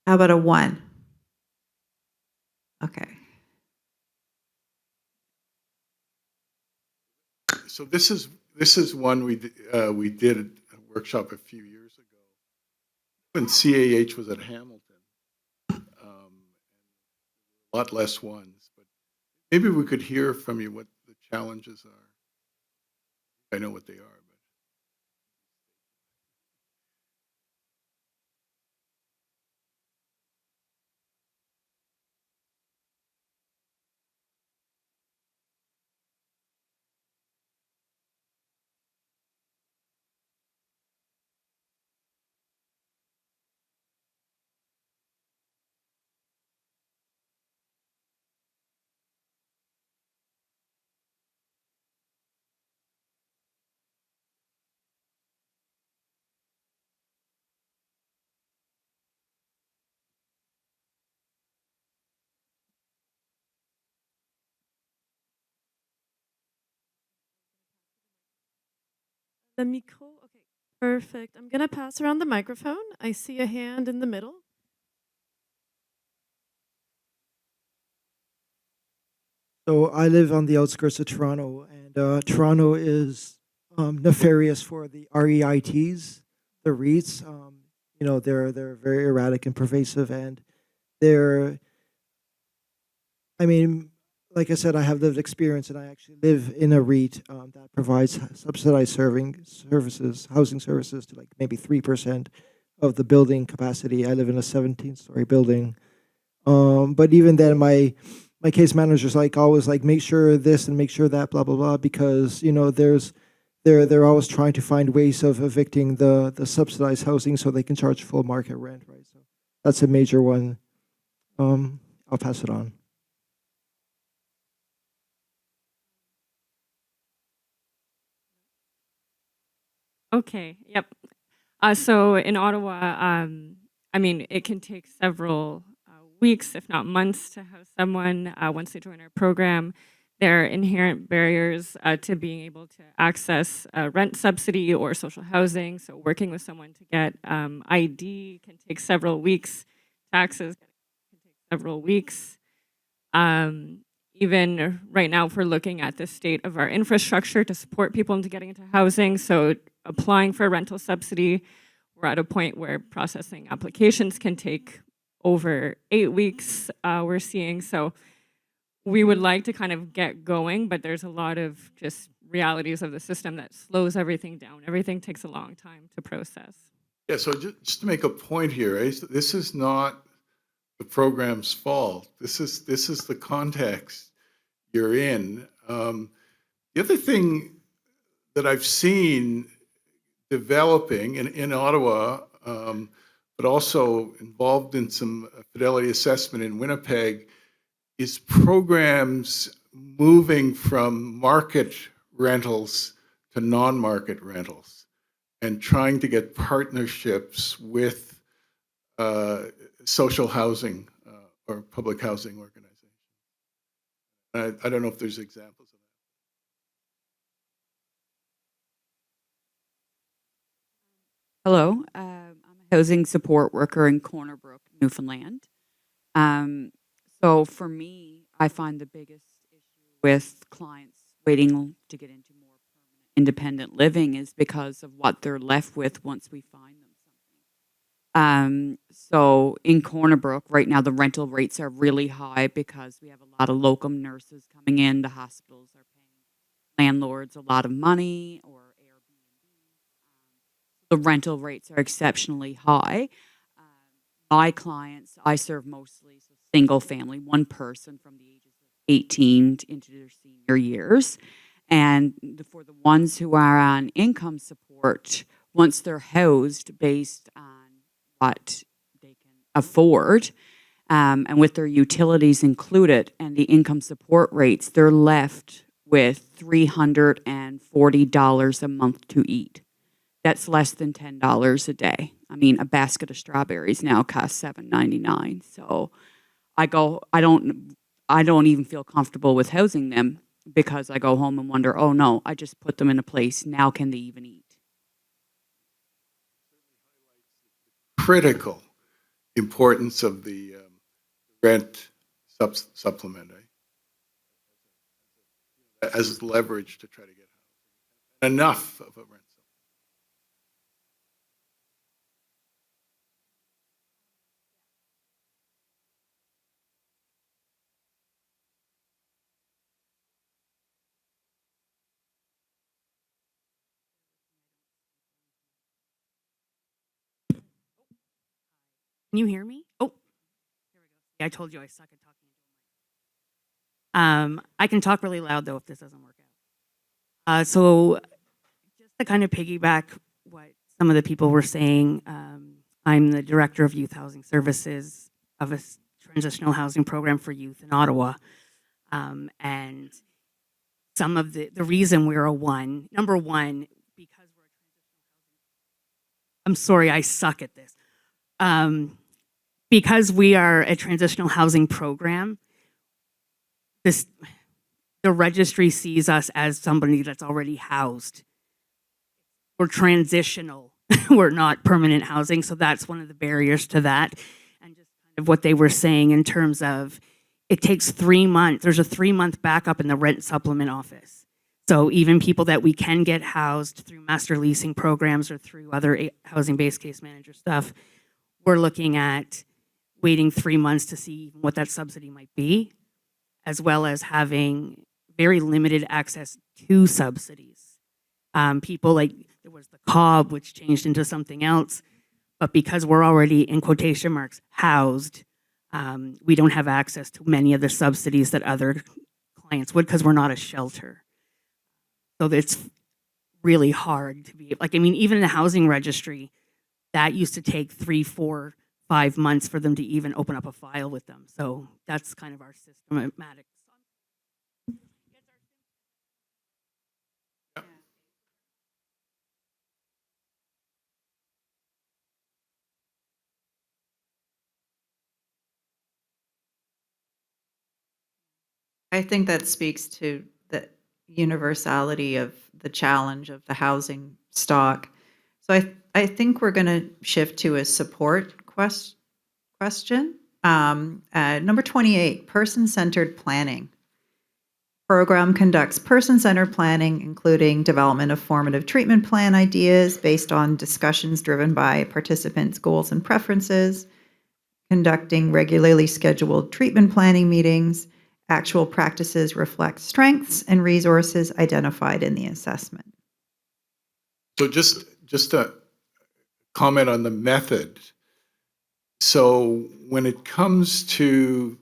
How about a 1? Okay. So this is one we did a workshop a few years ago when CAH was at Hamilton. A lot less ones, but maybe we could hear from you what the challenges are. I know what they are, but The micro, okay, perfect. I'm gonna pass around the microphone. I see a hand in the middle. So I live on the outskirts of Toronto, and Toronto is nefarious for the REITs, the REITs. They're very erratic and pervasive, and they're. I mean, like I said, I have lived experience, and I actually live in a REIT that provides subsidized housing services to like maybe 3% of the building capacity. I live in a 17-story building, but even then, my case manager's like always like make sure this and make sure that, blah blah blah, because they're always trying to find ways of evicting the subsidized housing so they can charge full market rent, right? So that's a major one. I'll pass it on. Okay, yep. So in Ottawa, I mean, it can take several weeks, if not months, to house someone once they join our program. There are inherent barriers to being able to access rent subsidy or social housing. So working with someone to get ID can take several weeks. Taxes can take several weeks. Even right now, if we're looking at the state of our infrastructure to support people into getting into housing, so applying for a rental subsidy, we're at a point where processing applications can take over 8 weeks, we're seeing. So we would like to kind of get going, but there's a lot of just realities of the system that slows everything down. Everything takes a long time to process. yeah. So just to make a point here, this is not the program's fault. This is the context you're in. The other thing that I've seen developing in Ottawa, but also involved in some Fidelity assessment in Winnipeg, is programs moving from market rentals to non-market rentals and trying to get partnerships with social housing or public housing organizations. I don't know if there's examples of Hello, I'm a housing support worker in Corner Brook, Newfoundland. So for me, I find the biggest issue with clients waiting to get into more permanent independent living is because of what they're left with once we find them something. So in Corner Brook, right now the rental rates are really high because we have a lot of locum nurses coming in. The hospitals are paying landlords a lot of money, or the rental rates are exceptionally high. My clients, I serve mostly single family, one person from the ages of 18 into their senior years. And for the ones who are on income support, once they're housed based on what they can afford, and with their utilities included and the income support rates, they're left with $340 a month to eat. That's less than $10 a day. I mean, a basket of strawberries now costs $7.99. So I don't even feel comfortable with housing them because I go home and wonder, oh no, I just put them in a place. Now can they even eat? Critical importance of the rent supplement, as leverage to try to get enough of a rent. Can you hear me? Oh, here we go. I told you I suck at talking. I can talk really loud though if this doesn't work out. So just to kind of piggyback what some of the people were saying, I'm the director of youth housing services of a transitional housing program for youth in Ottawa. And some of the reason we're a one, number one, because we're a transitional housing. I'm sorry, I suck at this. Because we are a transitional housing program, the registry sees us as somebody that's already housed. We're transitional. We're not permanent housing, so that's one of the barriers to that. And just kind of what they were saying in terms of it takes 3 months. There's a 3-month backup in the rent supplement office. So even people that we can get housed through master leasing programs or through other housing-based case manager stuff, we're looking at waiting 3 months to see what that subsidy might be, as well as having very limited access to subsidies. People like, there was the COB, which changed into something else, but because we're already, in quotation marks, housed, we don't have access to many of the subsidies that other clients would because we're not a shelter. So it's really hard to be, like, I mean, even the housing registry, that used to take 3, 4, 5 months for them to even open up a file with them. So that's kind of our systematic. I think that speaks to the universality of the challenge of the housing stock. So I think we're going to shift to a support question. Number 28, person-centered planning. Program conducts person-centered planning, including development of formative treatment plan ideas based on discussions driven by participants' goals and preferences, conducting regularly scheduled treatment planning meetings. Actual practices reflect strengths and resources identified in the assessment. So just a comment on the method. So when it comes to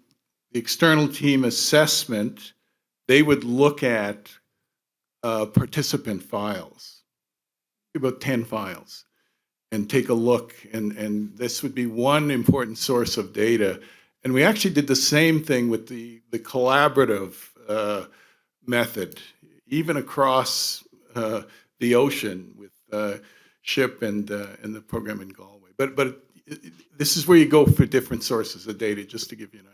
the external team assessment, they would look at participant files, about 10 files, and take a look. And this would be one important source of data. And we actually did the same thing with the collaborative method, even across the ocean with SHIP and the program in Galway. But this is where you go for different sources of data, just to give you an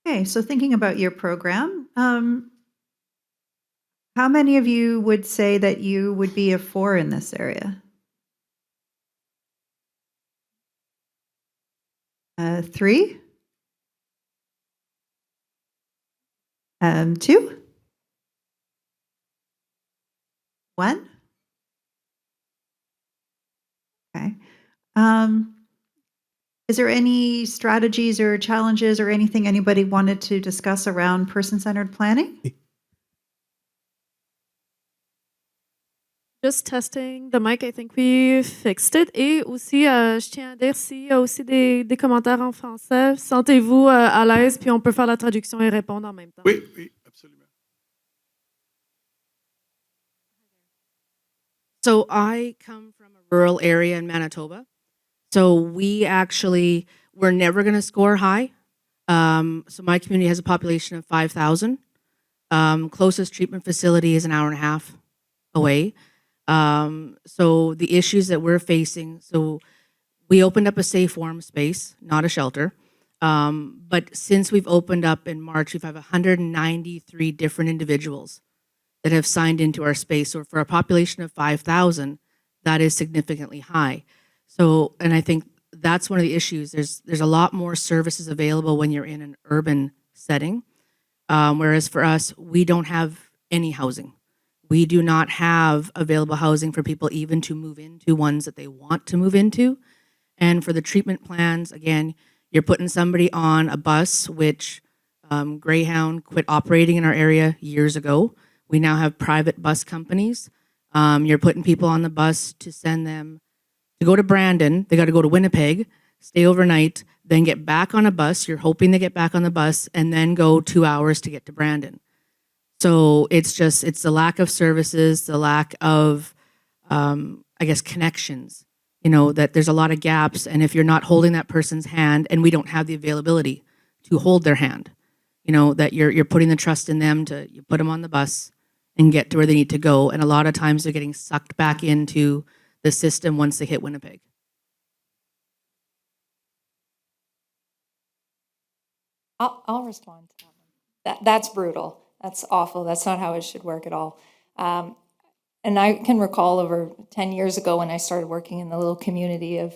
idea. Okay, so thinking about your program, how many of you would say that you would be a 4 in this area? 3? 2? 1? Okay. Is there any strategies or challenges or anything anybody wanted to discuss around person-centered planning? Just testing the mic, I think we fixed it. Et aussi, je tiens à dire s'il y a aussi des commentaires en français, sentez-vous à l'aise, puis on peut faire la traduction et répondre en même temps. Oui, oui, absolument. So I come from a rural area in Manitoba. So we're never going to score high. So my community has a population of 5,000. Closest treatment facility is an hour and a half away. So the issues that we're facing, so we opened up a safe, warm space, not a shelter. But since we've opened up in March, we've had 193 different individuals that have signed into our space. So for a population of 5,000, that is significantly high. So, and I think that's one of the issues. There's a lot more services available when you're in an urban setting. Whereas for us, we don't have any housing. We do not have available housing for people even to move into ones that they want to move into. And for the treatment plans, again, you're putting somebody on a bus, which Greyhound quit operating in our area years ago. We now have private bus companies. You're putting people on the bus to send them to go to Brandon. They got to go to Winnipeg, stay overnight, then get back on a bus. You're hoping they get back on the bus and then go 2 hours to get to Brandon. So it's the lack of services, the lack of, I guess, connections, that there's a lot of gaps. And if you're not holding that person's hand, and we don't have the availability to hold their hand, that you're putting the trust in them you put them on the bus and get to where they need to go. And a lot of times they're getting sucked back into the system once they hit Winnipeg. I'll respond to that one. That's brutal. That's awful. That's not how it should work at all. And I can recall over 10 years ago when I started working in the little community of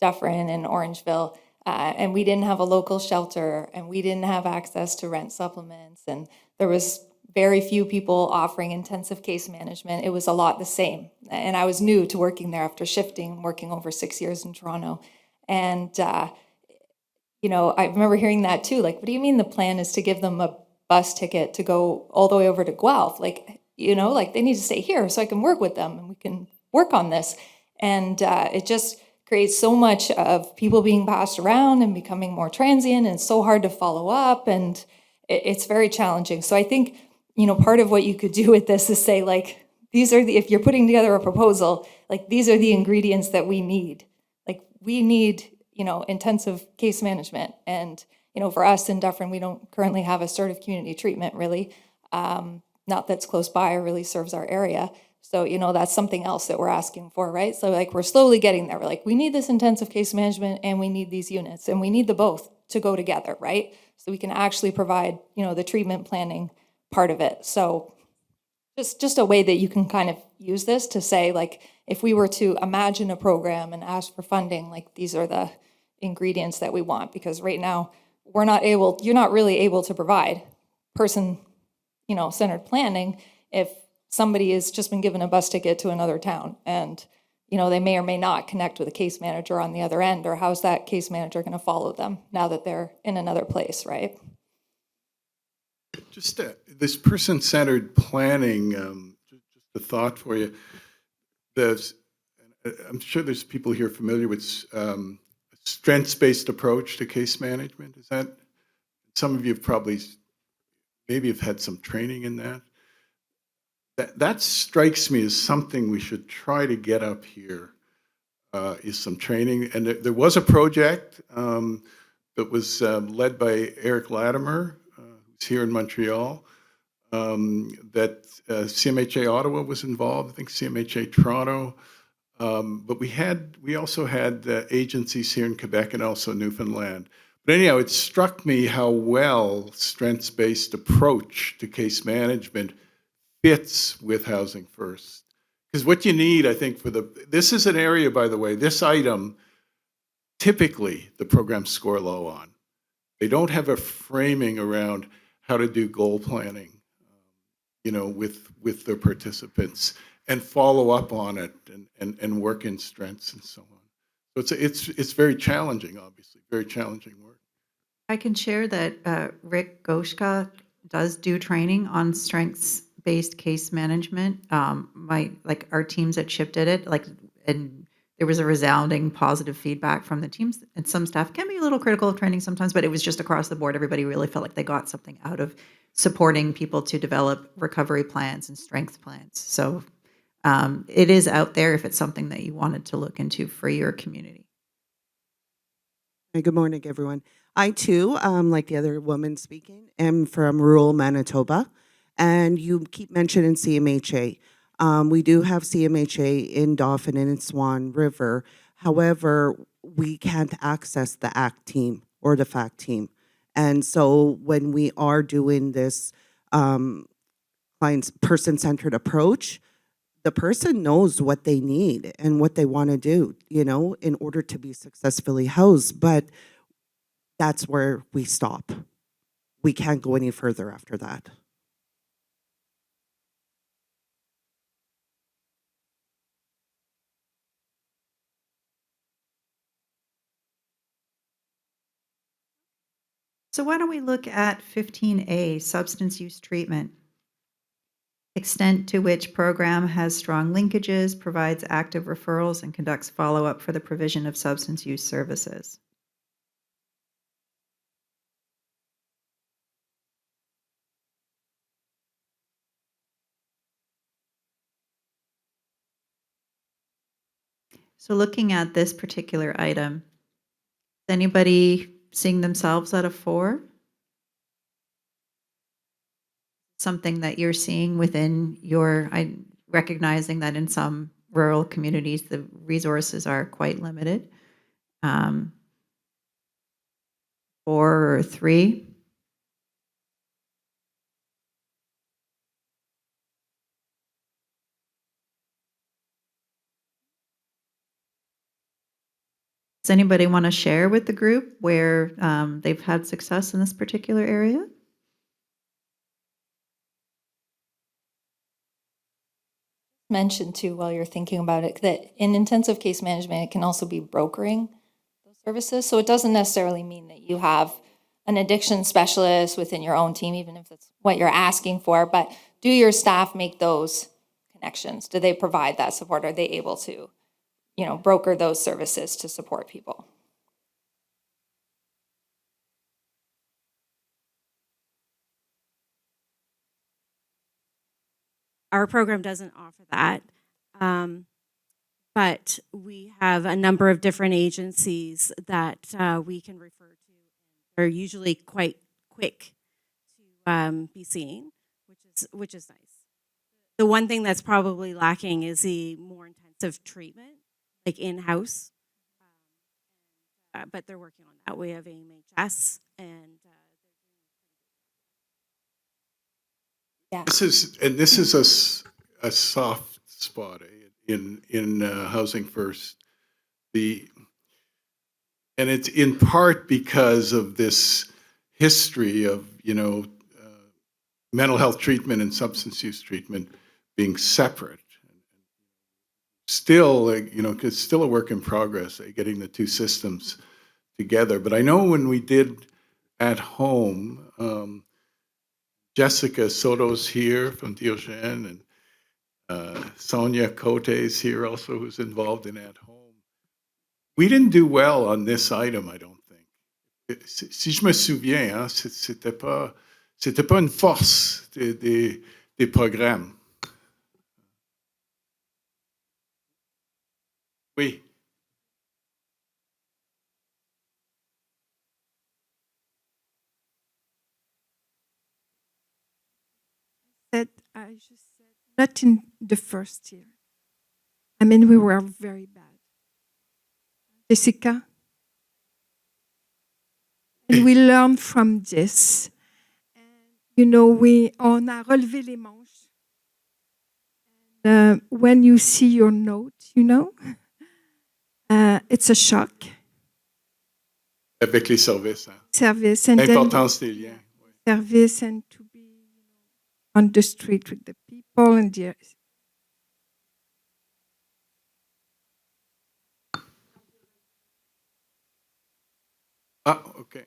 Dufferin and Orangeville, and we didn't have a local shelter, and we didn't have access to rent supplements, and there was very few people offering intensive case management. It was a lot the same. And I was new to working there after working over 6 years in Toronto. And I remember hearing that too. Like, what do you mean the plan is to give them a bus ticket to go all the way over to Guelph? Like, they need to stay here so I can work with them and we can work on this. And it just creates so much of people being passed around and becoming more transient, and it's so hard to follow up, and it's very challenging. So I think, part of what you could do with this is say, like, if you're putting together a proposal, like, these are the ingredients that we need. Like, we need intensive case management. And, for us in Dufferin, we don't currently have assertive community treatment, really. Not that's close by or really serves our area. So, that's something else that we're asking for, right? So, like, we're slowly getting there. We're like, we need this intensive case management and we need these units, and we need the both to go together, right? So we can actually provide, the treatment planning part of it. So just a way that you can kind of use this to say, like, if we were to imagine a program and ask for funding, like, these are the ingredients that we want, because right now you're not really able to provide centered planning if somebody has just been given a bus ticket to another town and, they may or may not connect with a case manager on the other end, or how's that case manager going to follow them now that they're in another place, right? Just this person-centered planning, just a thought for you. I'm sure there's people here familiar with strengths-based approach to case management. Is that, some of you have probably, maybe have had some training in that. That strikes me as something we should try to get up here, is some training. And there was a project that was led by Eric Latimer, who's here in Montreal, that CMHA Ottawa was involved, I think CMHA Toronto. But we also had agencies here in Quebec and also Newfoundland. But anyhow, it struck me how well strengths-based approach to case management fits with Housing First. Because what you need, I think, this is an area, by the way, this item, typically the programs score low on. They don't have a framing around how to do goal planning, with their participants and follow up on it and work in strengths and so on. So it's very challenging, obviously, very challenging work. I can share that Rick Goshka does do training on strengths based case management. Like our teams that Chip did it, and there was a resounding positive feedback from the teams, and some staff can be a little critical of training sometimes, but it was just across the board. Everybody really felt like they got something out of supporting people to develop recovery plans and strength plans. So it is out there if it's something that you wanted to look into for your community. Hey, good morning, everyone. I too, like the other woman speaking, am from rural Manitoba, and you keep mentioning CMHA. We do have CMHA in Dauphin and in Swan River. However, we can't access the ACT team or the FACT team. And so when we are doing this client's person-centered approach, the person knows what they need and what they want to do, in order to be successfully housed. But that's where we stop. We can't go any further after that. So why don't we look at 15A, substance use treatment? Extent to which program has strong linkages, provides active referrals, and conducts follow-up for the provision of substance use services. So looking at this particular item, is anybody seeing themselves at a 4? Something that you're seeing within recognizing that in some rural communities, the resources are quite limited. 4 or 3? Does anybody want to share with the group where they've had success in this particular area? Mention too, while you're thinking about it, that in intensive case management, it can also be brokering those services. So it doesn't necessarily mean that you have an addiction specialist within your own team, even if that's what you're asking for, but do your staff make those connections? Do they provide that support? Are they able to, broker those services to support people? Our program doesn't offer that, but we have a number of different agencies that we can refer to. They're usually quite quick to be seen, which is nice. The one thing that's probably lacking is the more intensive treatment, like in-house. But they're working on that. We have AMHS and yeah. This is a soft spot in Housing First. And it's in part because of this history of mental health treatment and substance use treatment being separate. Still, it's still a work in progress, getting the two systems together. But I know when we did at home, Jessica Soto's here from Diogene, and Sonia Cote is here also, who's involved in at home. We didn't do well on this item, I don't think. Si je me souviens, c'était pas une force des programmes. Oui. I just said, not in the first year. I mean, we were very bad. Jessica? And we learned from this. And, on a relevé les manches. And, when you see your note, it's a shock. Avec les services. Service. And l'importance des liens. Service and to be on the street with the people and the. Ah, okay.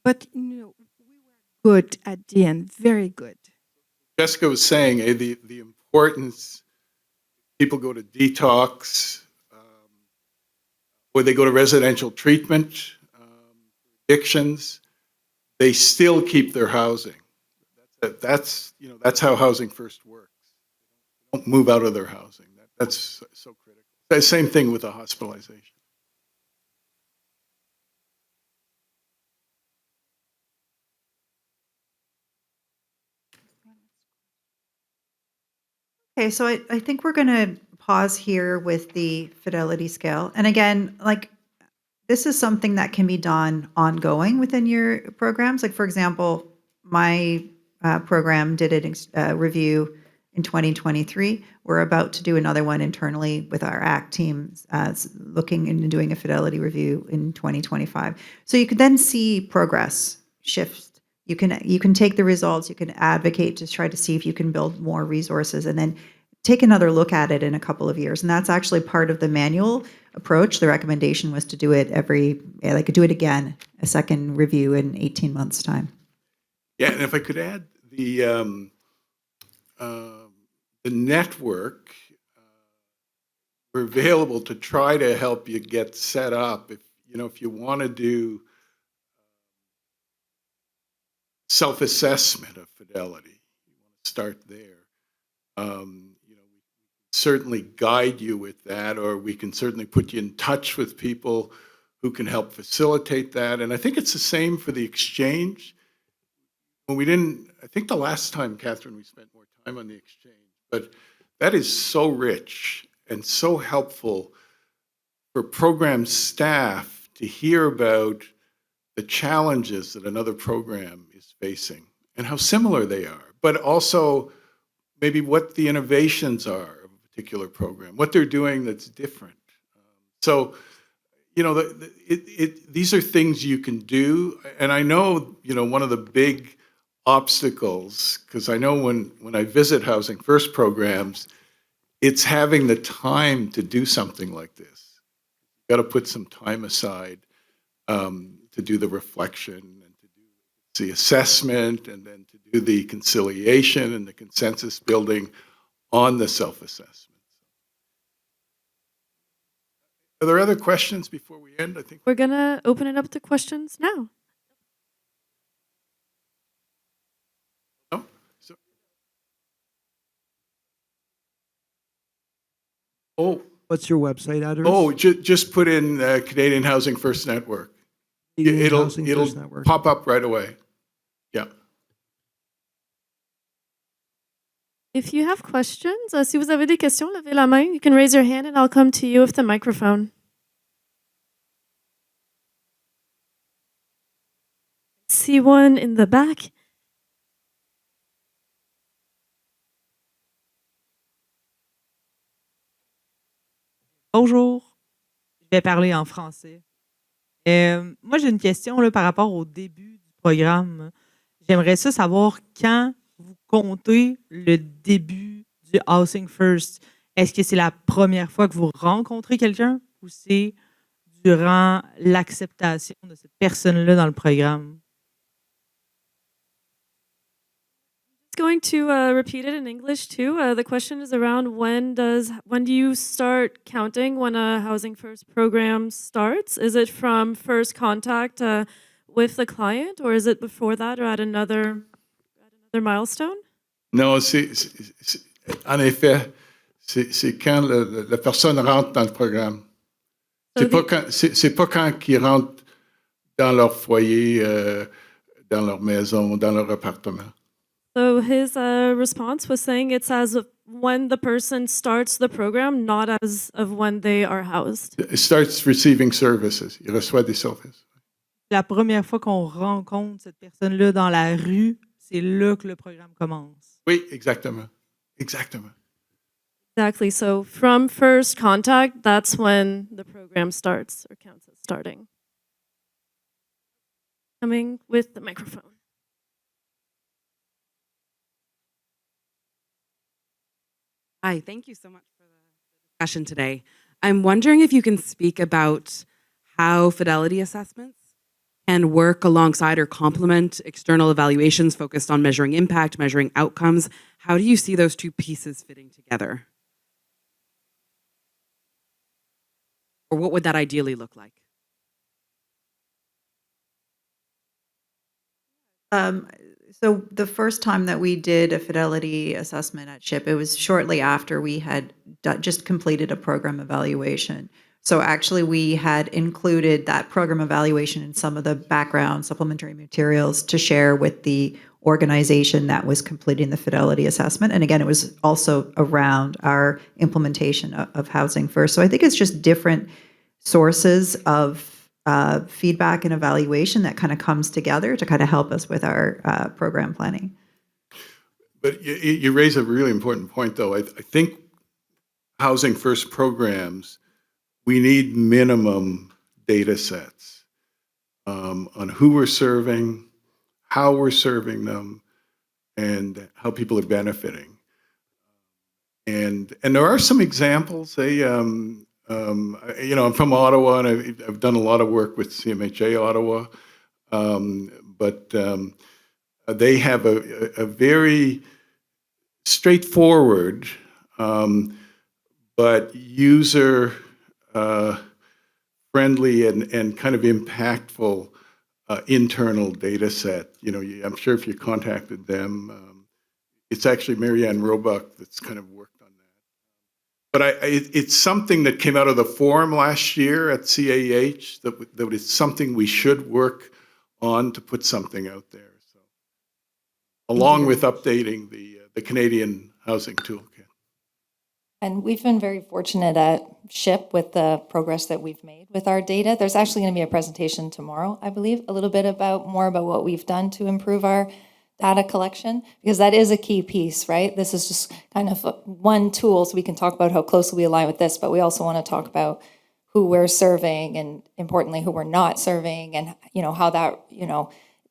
But we were good at the end, very good. Jessica was saying the importance, people go to detox, or they go to residential treatment, addictions, they still keep their housing. That's how Housing First works. Don't move out of their housing. That's so critical. The same thing with the hospitalization. Okay, so I think we're going to pause here with the Fidelity scale. And again, like this is something that can be done ongoing within your programs. Like, for example, my program did a review in 2023. We're about to do another one internally with our ACT teams, looking into doing a Fidelity review in 2025. So you could then see progress shifts. You can take the results, you can advocate to try to see if you can build more resources, and then take another look at it in a couple of years. And that's actually part of the manual approach. The recommendation was to do it do it again, a second review in 18 months' time. Yeah, and if I could add the network, we're available to try to help you get set up. If you want to do self-assessment of Fidelity, you want to start there. We can certainly guide you with that, or we can certainly put you in touch with people who can help facilitate that. And I think it's the same for the exchange. I think the last time, Catherine, we spent more time on the exchange, but that is so rich and so helpful for program staff to hear about the challenges that another program is facing and how similar they are, but also maybe what the innovations are of a particular program, what they're doing that's different. So, these are things you can do. And I know, one of the big obstacles, because I know when I visit Housing First programs, it's having the time to do something like this. You've got to put some time aside to do the reflection and to do the assessment and then to do the conciliation and the consensus building on the self-assessment. Are there other questions before we end? I think we're going to open it up to questions now. No? What's your website address? Oh, just put in Canadian Housing First Network. It'll pop up right away. Yeah. If you have questions, si vous avez des questions, levez la main. You can raise your hand and I'll come to you with the microphone. See one in the back. Bonjour, je vais parler en français. Moi, j'ai une question là, par rapport au début du programme. J'aimerais ça savoir quand vous comptez le début du Housing First. Est-ce que c'est la première fois que vous rencontrez quelqu'un ou c'est durant l'acceptation de cette personne-là dans le programme? Going to repeat it in English too. The question is around when do you start counting when a Housing First program starts? Is it from first contact with the client, or is it before that, or at another milestone? Non, en effet, c'est quand la personne rentre dans le programme. C'est pas quand ils rentrent dans leur foyer, dans leur maison, dans leur appartement. So his response was saying it's as of when the person starts the program, not as of when they are housed. It starts receiving services. Il reçoit des services. La première fois qu'on rencontre cette personne-là dans la rue, c'est là que le programme commence. Oui, exactement. Exactement. Exactly. So from first contact, that's when the program starts or counts as starting. Coming with the microphone. Hi, thank you so much for the discussion today. I'm wondering if you can speak about how Fidelity assessments can work alongside or complement external evaluations focused on measuring impact, measuring outcomes. How do you see those two pieces fitting together? Or what would that ideally look like? So the first time that we did a fidelity assessment at SHIP, it was shortly after we had just completed a program evaluation. So actually we had included that program evaluation in some of the background supplementary materials to share with the organization that was completing the fidelity assessment. And again, it was also around our implementation of Housing First. So I think it's just different sources of feedback and evaluation that kind of comes together to kind of help us with our program planning. But you raise a really important point, though. I think Housing First programs, we need minimum data sets on who we're serving, how we're serving them, and how people are benefiting. And there are some examples. I'm from Ottawa, and I've done a lot of work with CMHA Ottawa, but they have a very straightforward but user friendly and kind of impactful internal data set. I'm sure if you contacted them, it's actually Marianne Roebuck that's kind of worked on that. But it's something that came out of the forum last year at CAH that is something we should work on to put something out there. So, along with updating the Canadian Housing Toolkit. And we've been very fortunate at SHIP with the progress that we've made with our data. There's actually going to be a presentation tomorrow, I believe, a little bit more about what we've done to improve our data collection, because that is a key piece, right? This is just kind of one tool, so we can talk about how closely we align with this, but we also want to talk about who we're serving and, importantly, who we're not serving, and how that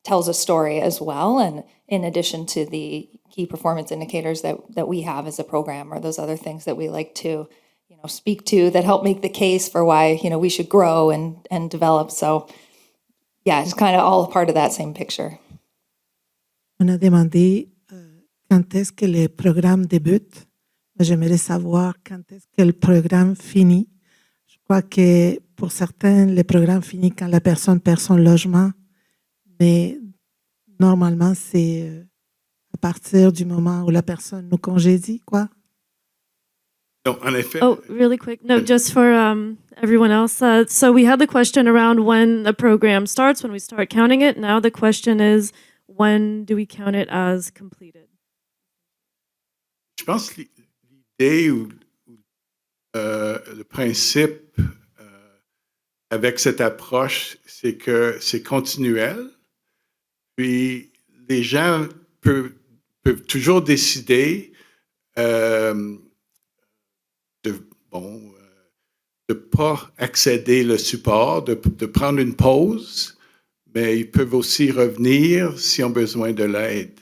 tells a story as well. And in addition to the key performance indicators that we have as a program, or those other things that we like to speak to that help make the case for why we should grow and develop. So yeah, it's kind of all a part of that same picture. On a demandé quand est-ce que le programme débute. J'aimerais savoir quand est-ce que le programme finit. Je crois que pour certains, le programme finit quand la personne perd son logement, mais normalement, c'est à partir du moment où la personne nous congédie, quoi. No, en effet. Oh, really quick. No, just for everyone else. So we had the question around when the program starts, when we start counting it. Now the question is, when do we count it as completed? Je pense que l'idée ou le principe avec cette approche, c'est que c'est continuel. Puis les gens peuvent toujours décider de ne pas accéder le support, de prendre une pause, mais ils peuvent aussi revenir s'ils ont besoin de l'aide.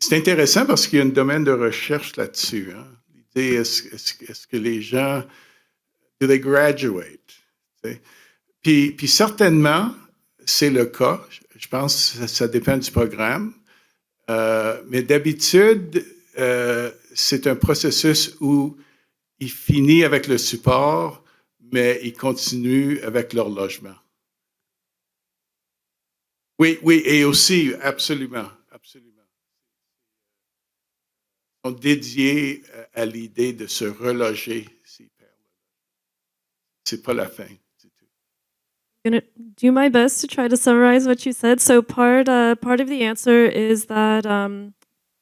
C'est intéressant parce qu'il y a un domaine de recherche là-dessus. Hein? L'idée, est-ce que les gens, do they graduate? Puis certainement, c'est le cas. Je pense que ça dépend du programme. Mais d'habitude, c'est un processus où ils finissent avec le support, mais ils continuent avec leur logement. Oui, et aussi, absolument. Ils sont dédiés à l'idée de se reloger s'ils perdent. C'est pas la fin. I'm gonna do my best to try to summarize what you said. So part of the answer is that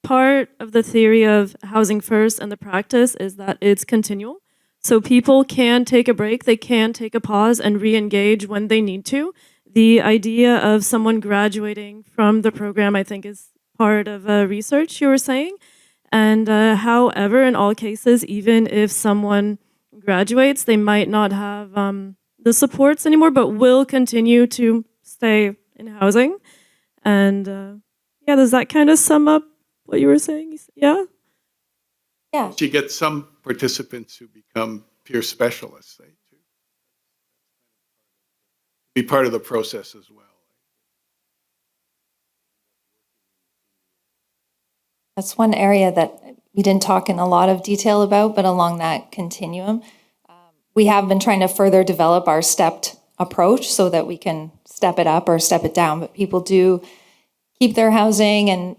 part of the theory of housing first and the practice is that it's continual. So people can take a break, they can take a pause and re-engage when they need to. The idea of someone graduating from the program, I think, is part of research you were saying. And however, in all cases, even if someone graduates, they might not have the supports anymore, but will continue to stay in housing. And yeah, does that kind of sum up what you were saying? Yeah? Yeah. You get some participants who become peer specialists. be part of the process as well. That's one area that we didn't talk in a lot of detail about, but along that continuum, we have been trying to further develop our stepped approach so that we can step it up or step it down. But people do keep their housing and,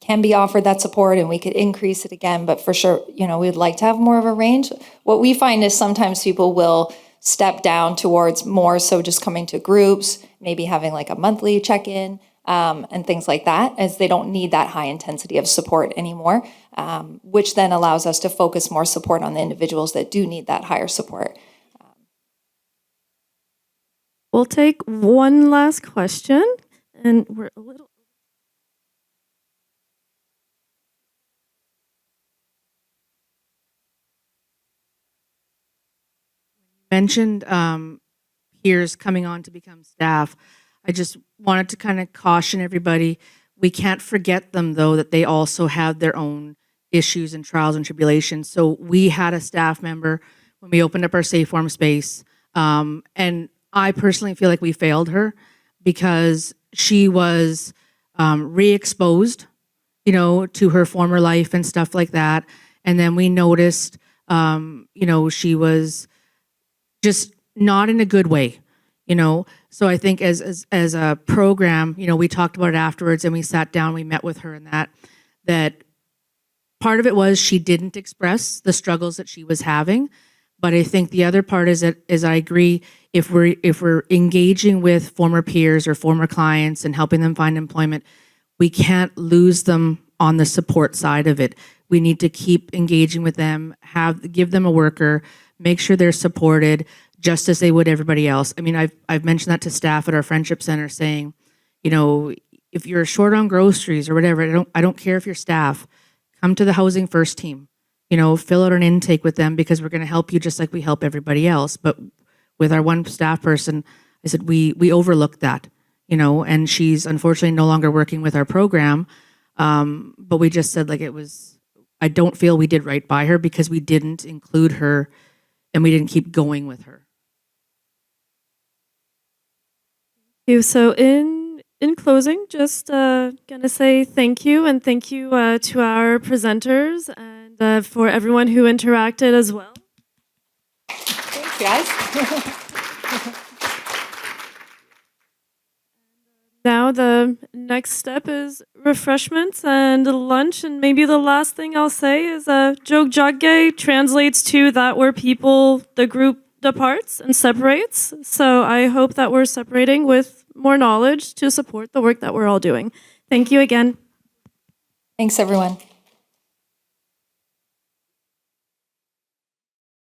can be offered that support, and we could increase it again. But for sure, we'd like to have more of a range. What we find is sometimes people will step down towards more so just coming to groups, maybe having like a monthly check-in, and things like that, as they don't need that high intensity of support anymore, which then allows us to focus more support on the individuals that do need that higher support. We'll take one last question, and we're a little. Mentioned peers coming on to become staff. I just wanted to kind of caution everybody, we can't forget them though, that they also have their own issues and trials and tribulations. So we had a staff member when we opened up our Safe Form space, and I personally feel like we failed her because she was re-exposed, to her former life and stuff like that. And then we noticed, she was just not in a good way, So I think as a program, we talked about it afterwards, and we sat down, we met with her, and that part of it was she didn't express the struggles that she was having. But I think the other part is I agree, if we're engaging with former peers or former clients and helping them find employment, we can't lose them on the support side of it. We need to keep engaging with them, give them a worker, make sure they're supported just as they would everybody else. I mean, I've mentioned that to staff at our Friendship Center, saying, if you're short on groceries or whatever, I don't care if you're staff, come to the Housing First team. Fill out an intake with them, because we're going to help you just like we help everybody else. But with our one staff person, I said we overlooked that, and she's unfortunately no longer working with our program. But we just said I don't feel we did right by her because we didn't include her and we didn't keep going with her. So in closing, just gonna say thank you, and thank you to our presenters, and for everyone who interacted as well. Thanks, guys. Now the next step is refreshments and lunch, and maybe the last thing I'll say is jogjagge translates to that where the group departs and separates. So I hope that we're separating with more knowledge to support the work that we're all doing. Thank you again. Thanks, everyone.